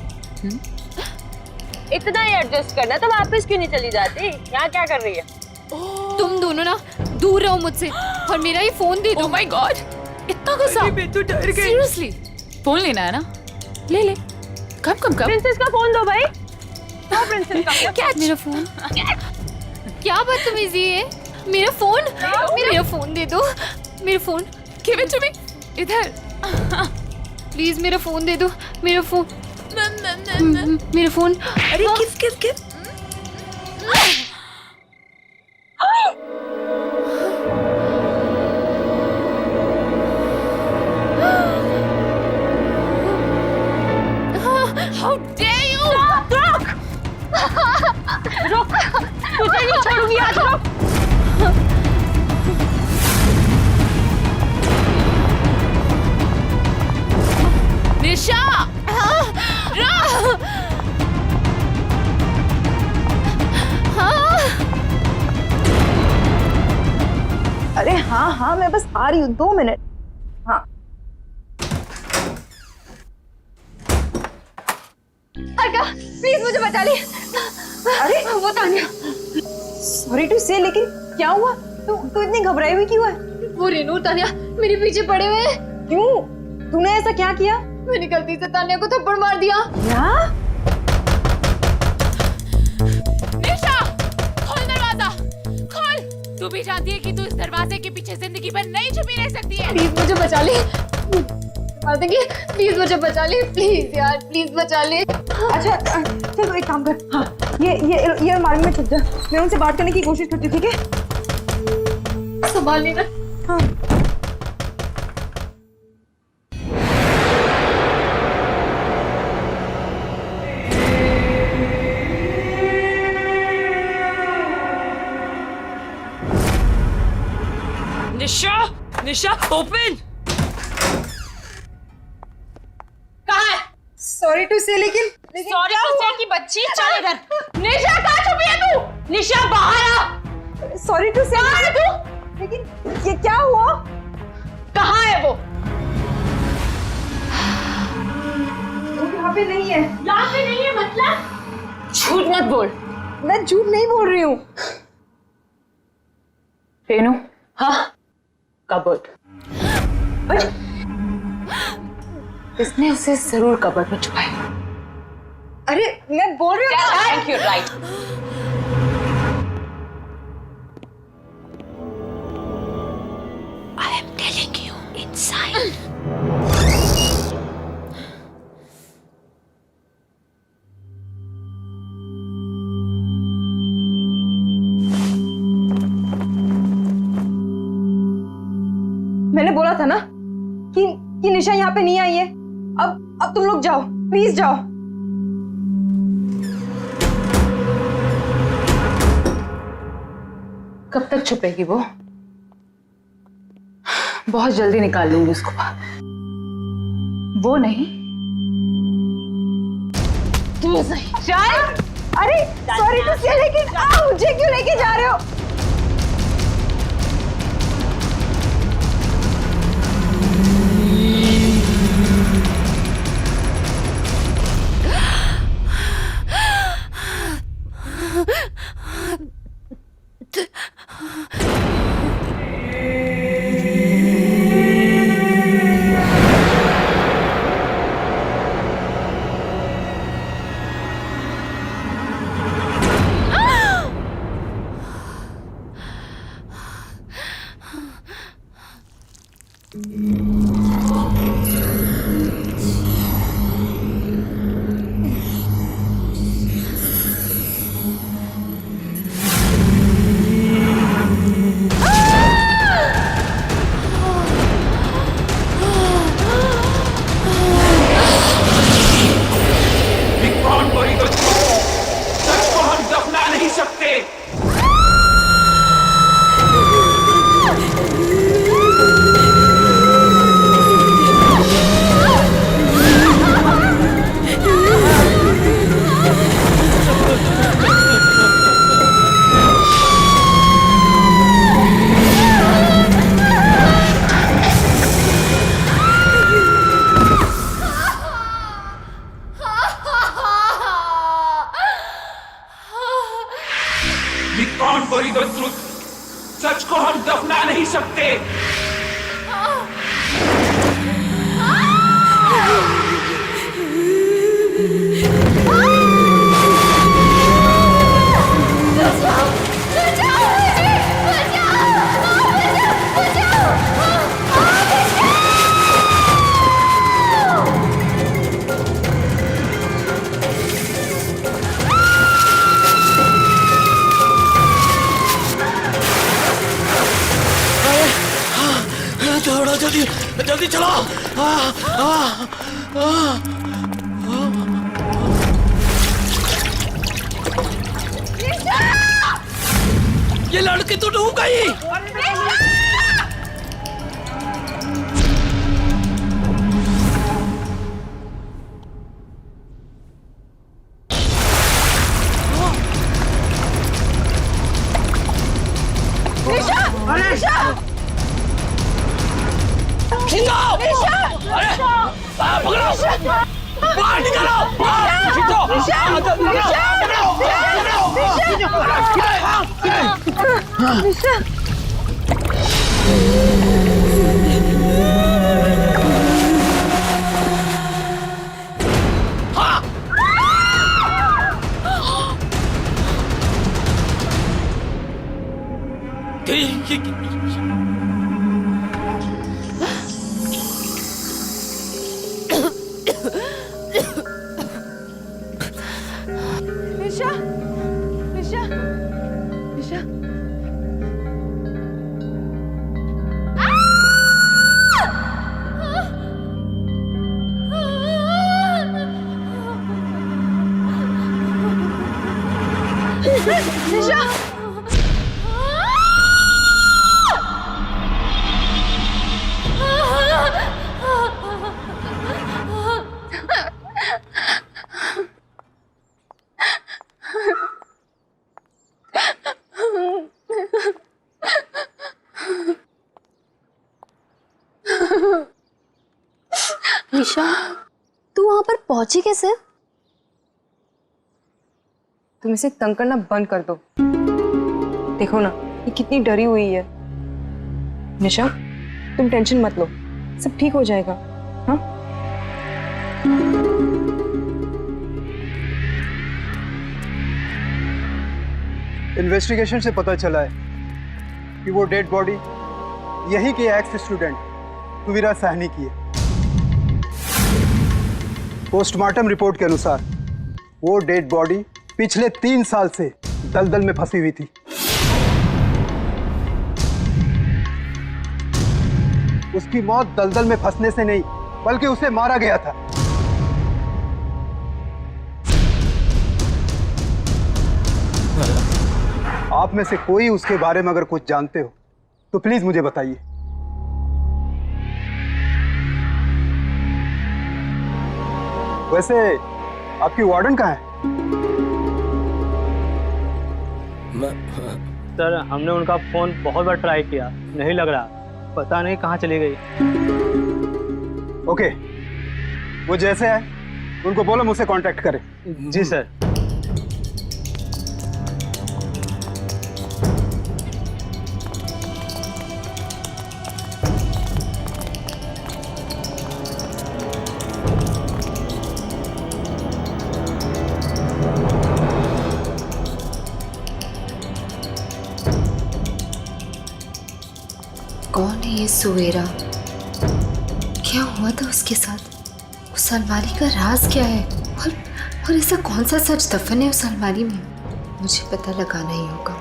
इतना ही एडजस्ट करना तो वापस क्यों नहीं चली जाती? यहाँ क्या कर रही है? तुम दोनों ना दूर रहो मुझसे और मेरा ये फोन दे दो। ओह माय गॉड, इतना गुस्सा? मैं तो डर गई। सीरियसली, फोन लेना है ना? ले ले। कम कम कम। प्रिंसेस का फोन दो भाई। हाँ प्रिंसेस का। क्या मेरा फोन? क्या बदतमीजी है? मेरा फोन, मेरा फोन दे दो। मेरा phone. Give it to me. इधर। प्लीज मेरा फोन दे दो। मेरा फोन, मेरा फोन। अरे किस किस किस? How dare you? रुक! रुक! तुझे नहीं छोड़ूंगी आज, रुक! निशा! हाँ हाँ मैं बस आ रही हूँ, 2 मिनट। हाँ अर्का प्लीज मुझे बचा ले। अरे वो तान्या। सॉरी टू से, लेकिन क्या हुआ? तू इतनी घबराई हुई क्यों है? वो रेनू तान्या मेरे पीछे पड़े हुए हैं। क्यों? तूने ऐसा क्या किया? मैंने गलती से तान्या को थप्पड़ मार दिया। क्या? निशा खोल दरवाजा, खोल। तू भी जानती है कि तू इस दरवाजे के पीछे जिंदगी भर नहीं छुपी रह सकती है। प्लीज मुझे बचा ले। मार देंगे, प्लीज मुझे बचा ले, प्लीज यार प्लीज बचा ले। अच्छा चलो एक काम कर, हाँ ये अलमारी में छुप जा, मैं उनसे बात करने की कोशिश करती हूँ, ठीक है? संभाल लेना। हाँ निशा, निशा ओपन। कहाँ है? सॉरी टू से, लेकिन सॉरी टू से की बच्ची, चल इधर। निशा कहाँ छुपी है तू? निशा बाहर आ। सॉरी टू से, कहाँ है तू? लेकिन ये क्या हुआ? कहाँ है वो? यहाँ पे नहीं है। यहाँ पे नहीं है मतलब? झूठ मत बोल। मैं झूठ नहीं बोल रही हूँ। रेनू, हाँ कबर्ड। इसने उसे जरूर कबर्ड में छुपाया। अरे मैं बोल रही हूँ। Thank you, right. I am telling you inside. मैंने बोला था ना कि निशा यहाँ पे नहीं आई है। अब तुम लोग जाओ, प्लीज जाओ। कब तक छुपेगी वो? बहुत जल्दी निकाल लूंगी उसको बाहर। वो नहीं, तू सही। चल। अरे सॉरी टू से, लेकिन मुझे क्यों लेके जा रहे हो? सच को हम दफना नहीं सकते। थोड़ा जल्दी जल्दी चलो। ये लड़की तो डूब गई। बाहर निकालो। निशा, निशा, निशा। निशा। निशा, तू वहां पर पहुंची कैसे? तुम इसे तंग करना बंद कर दो। देखो ना ये कितनी डरी हुई है। निशा, तुम टेंशन मत लो, सब ठीक हो जाएगा। हाँ? इन्वेस्टिगेशन से पता चला है कि वो डेड बॉडी यही के एक्स स्टूडेंट तुविरा साहनी की है। पोस्टमार्टम रिपोर्ट के अनुसार वो डेड बॉडी पिछले 3 साल से दलदल में फंसी हुई थी। उसकी मौत दलदल में फंसने से नहीं बल्कि उसे मारा गया था। आप में से कोई उसके बारे में अगर कुछ जानते हो तो प्लीज मुझे बताइए। वैसे आपकी वार्डन कहाँ है? सर हमने उनका फोन बहुत बार ट्राई किया, नहीं लग रहा, पता नहीं कहाँ चली गई। ओके, वो जैसे है उनको बोलो मुझसे कांटेक्ट करें। जी सर। कौन है ये सुवेरा? क्या हुआ था उसके साथ? उस अलमारी का राज क्या है? और ऐसा कौन सा सच दफन है उस अलमारी में? मुझे पता लगाना ही होगा।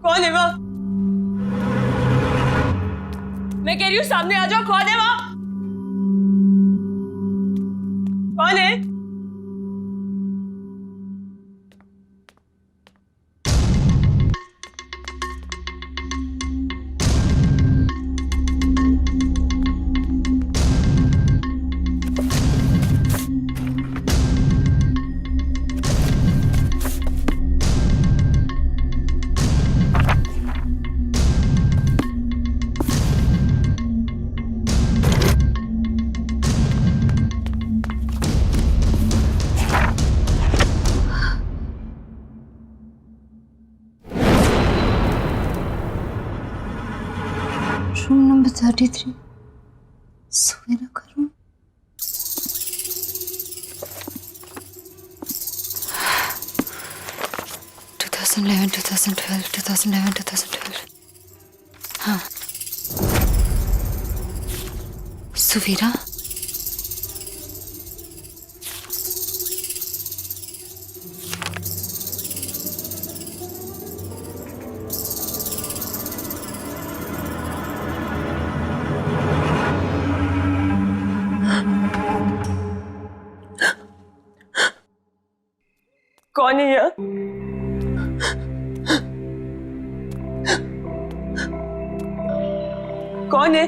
कौन है वहाँ? मैं कह रही हूँ सामने आ जाओ, कौन है वहाँ? कौन है? रूम नंबर 33 सवेरा का रूम। हाँ, सुवीरा। कौन है यह? कौन है?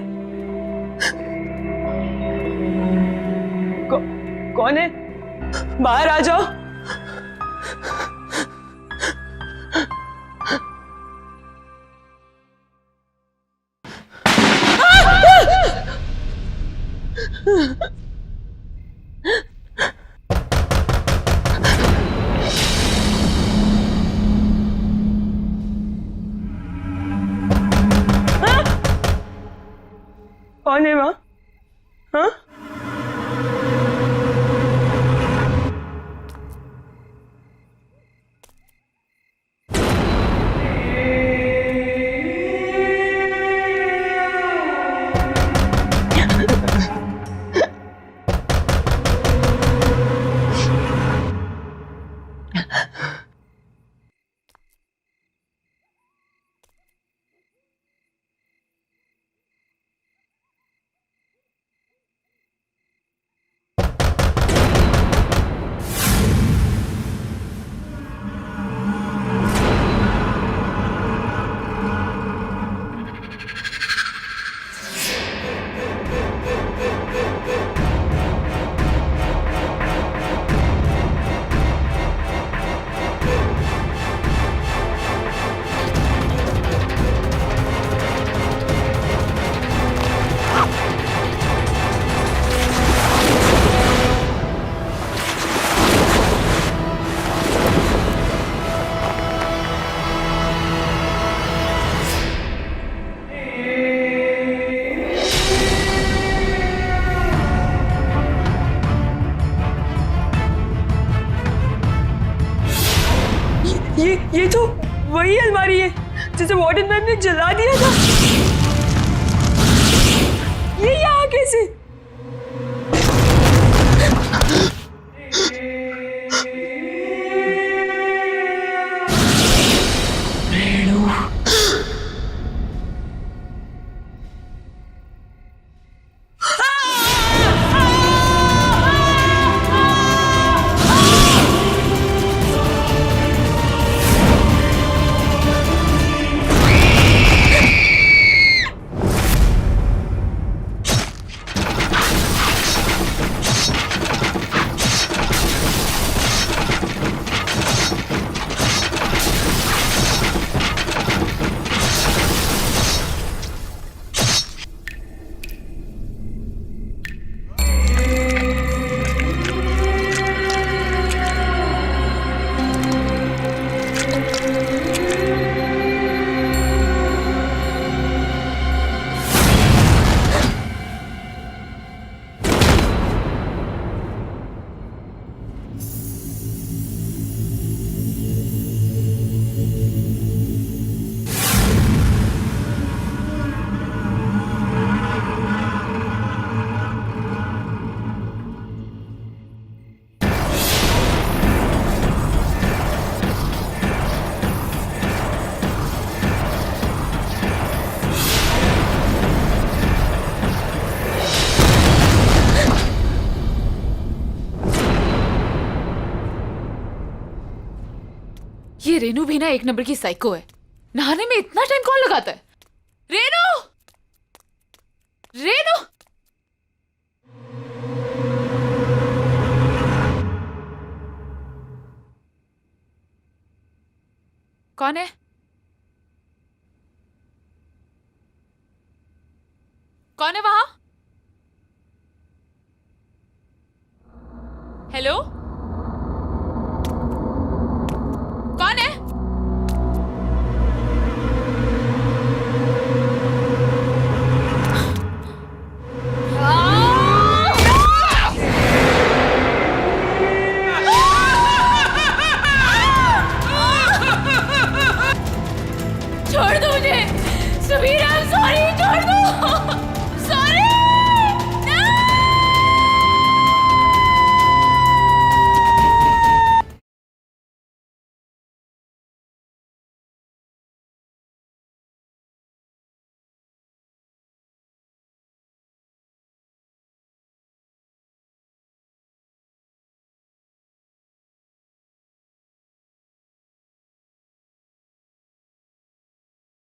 कौन है? बाहर आ जाओ। कौन है वहाँ? हाँ? ये तो वही अलमारी है जिसे वार्डन मैम ने जला दिया था। ये यहाँ कैसे? ये रेनू भी ना एक नंबर की साइको है। नहाने में इतना टाइम कौन लगाता है? रेनू, रेनू, कौन है? कौन है वहां? हेलो, कौन है? छोड़ दो मुझे, सुवीरा, सॉरी, छोड़ दो, सॉरी।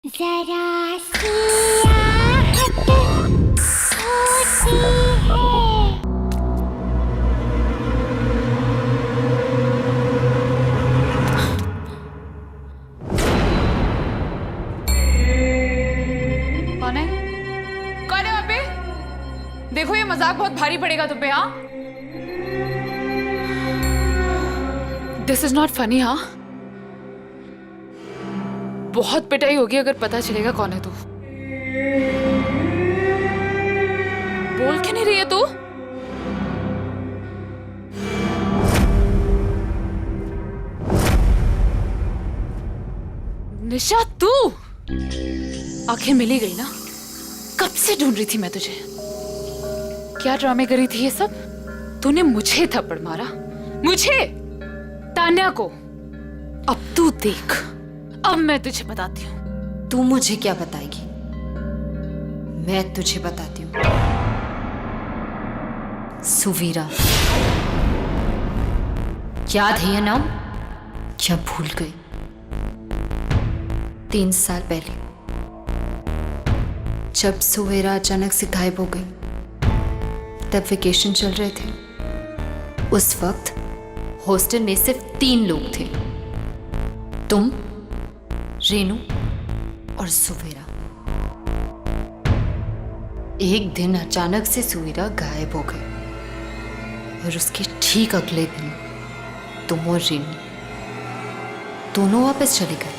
जरा सी आहट होती है। कौन है? कौन है वहां पे? देखो ये मजाक बहुत भारी पड़ेगा तुम पे। हाँ, दिस इज नॉट फनी। हाँ, बहुत पिटाई होगी अगर पता चलेगा कौन है तू। बोल क्यों नहीं रही है तू? निशा, तू आखिर मिल ही गई ना। कब से ढूंढ रही थी मैं तुझे। क्या ड्रामे करी थी ये सब? तूने मुझे थप्पड़ मारा, मुझे, तान्या को। अब तू देख, अब मैं तुझे बताती हूँ। तू मुझे क्या बताएगी? मैं तुझे बताती हूँ। सुवीरा, याद है ये नाम? क्या भूल गई? 3 साल पहले जब सुवीरा अचानक से गायब हो गई, तब वेकेशन चल रहे थे। उस वक्त हॉस्टल में सिर्फ 3 लोग थे, तुम, रेनू और सुवीरा। एक दिन अचानक से सुवीरा गायब हो गए और उसके ठीक अगले दिन तुम और रेनू दोनों वापस चले गए।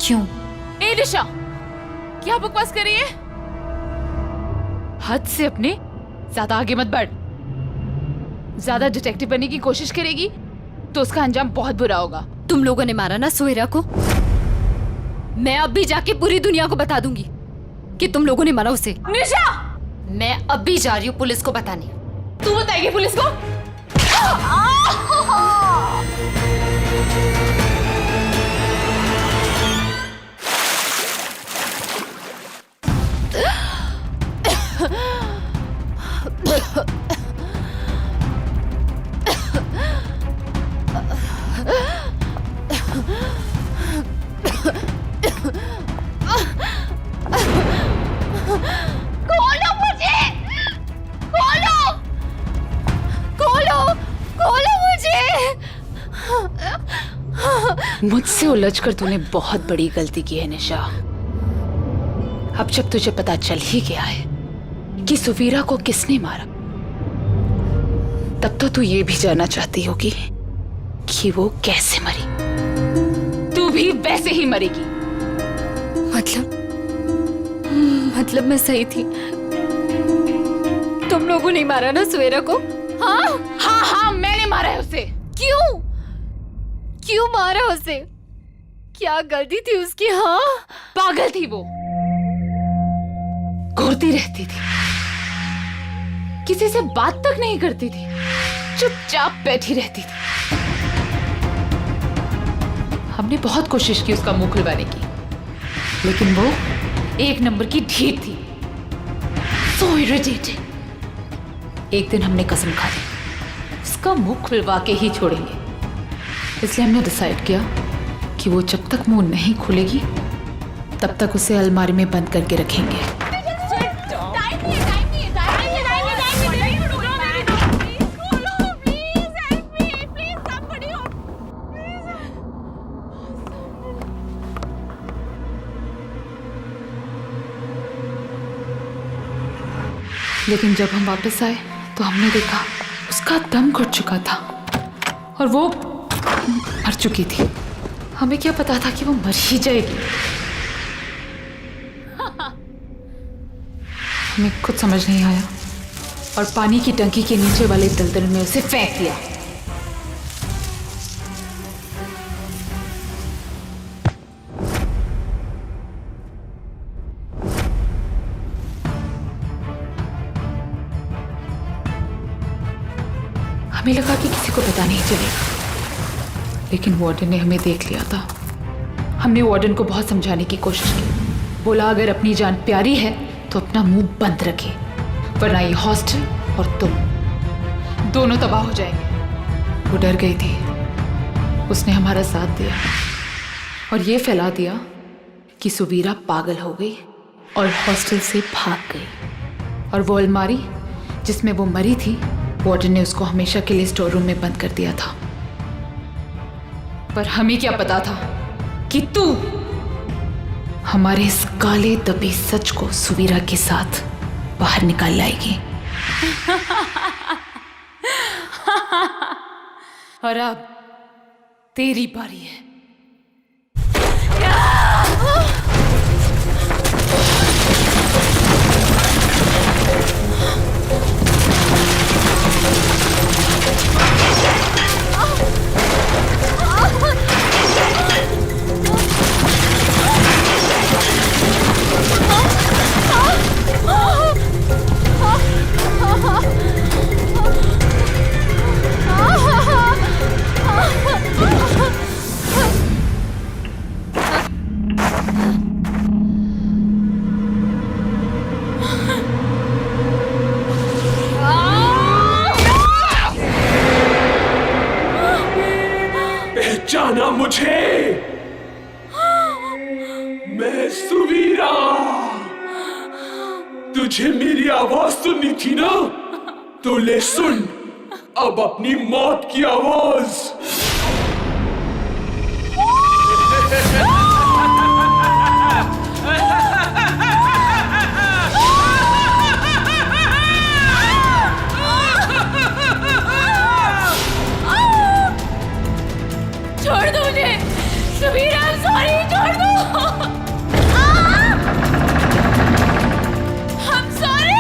क्यों? ए निशा, क्या बकवास कर रही है? हद से अपने ज्यादा आगे मत बढ़। ज्यादा डिटेक्टिव बनने की कोशिश करेगी तो उसका अंजाम बहुत बुरा होगा। तुम लोगों ने मारा ना सुवीरा को? मैं अब भी जाके पूरी दुनिया को बता दूंगी कि तुम लोगों ने मारा उसे। निशा, मैं अब भी जा रही हूँ पुलिस को बताने। तू बताएगी पुलिस को? खोलो मुझे, खोलो, खोलो, खोलो मुझे। मुझसे उलझकर तूने बहुत बड़ी गलती की है निशा। अब जब तुझे पता चल ही गया है कि सुवीरा को किसने मारा, तब तो तू ये भी जानना चाहती होगी कि वो कैसे मरी। तू भी वैसे ही मरेगी। मतलब मैं सही थी? तुम लोगों ने मारा ना सुवीरा को? हाँ हाँ हाँ, मैंने मारा है उसे। क्यों? क्यों मारा उसे? क्या गलती थी उसकी? हाँ, पागल थी वो, घूरती रहती थी, किसी से बात तक नहीं करती थी, चुपचाप बैठी रहती थी। हमने बहुत कोशिश की उसका मुंह खुलवाने की, लेकिन वो एक नंबर की ढीठ थी। So irritating। एक दिन हमने कसम खा ली, उसका मुंह खुलवा के ही छोड़ेंगे। इसलिए हमने डिसाइड किया कि वो जब तक मुंह नहीं खुलेगी तब तक उसे अलमारी में बंद करके रखेंगे। लेकिन जब हम वापस आए तो हमने देखा उसका दम घुट चुका था और वो मर चुकी थी। हमें क्या पता था कि वो मर ही जाएगी। हमें कुछ समझ नहीं आया और पानी की टंकी के नीचे वाले दलदल में उसे फेंक दिया। हमें लगा कि किसी को पता नहीं चलेगा, लेकिन वार्डन ने हमें देख लिया था। हमने वार्डन को बहुत समझाने की कोशिश की। बोला अगर अपनी जान प्यारी है तो अपना मुंह बंद रखे, वरना ये हॉस्टल और तुम दोनों तबाह हो जाएंगे। वो डर गई थी। उसने हमारा साथ दिया और ये फैला दिया कि सुवीरा पागल हो गई और हॉस्टल से भाग गई। और वो अलमारी जिसमें वो मरी थी, वार्डन ने उसको हमेशा के लिए स्टोर रूम में बंद कर दिया था। पर हमें क्या पता था कि तू हमारे इस काले दबे सच को सुवीरा के साथ बाहर निकाल लाएगी। और अब तेरी बारी है। पहचाना मुझे? मैं सुवीरा। तुझे मेरी आवाज सुननी थी ना, तो ले सुन अब अपनी मौत की आवाज। छोड़ दो मुझे सुवीरा, सॉरी, छोड़ दो। I'm sorry।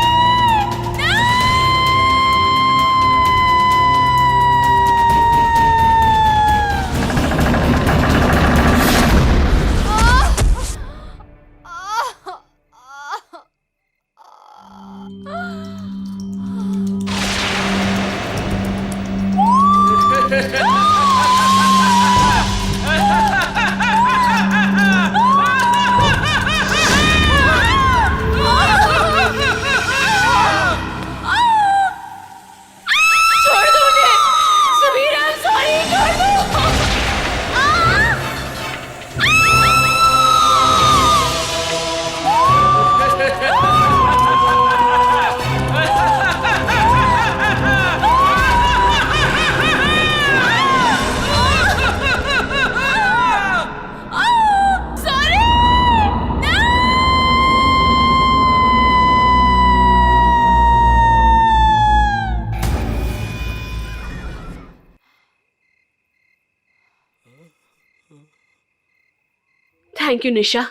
थैंक यू निशा,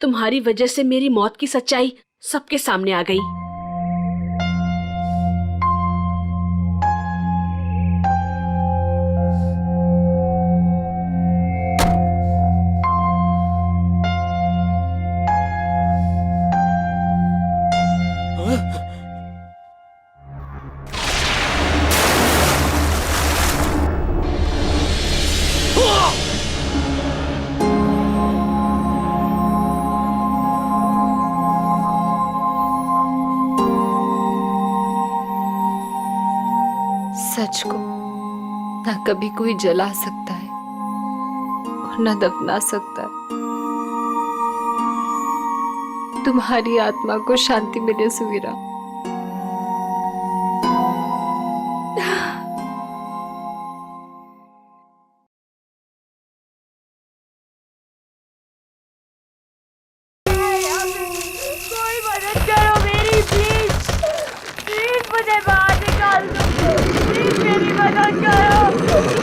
तुम्हारी वजह से मेरी मौत की सच्चाई सबके सामने आ गई। सच को ना कभी कोई जला सकता और न दफना सकता है। तुम्हारी आत्मा को शांति मिले सुवीरा। कोई मदद करो मेरी, प्लीज प्लीज मुझे बाहर निकाल दो, प्लीज मेरी मदद करो।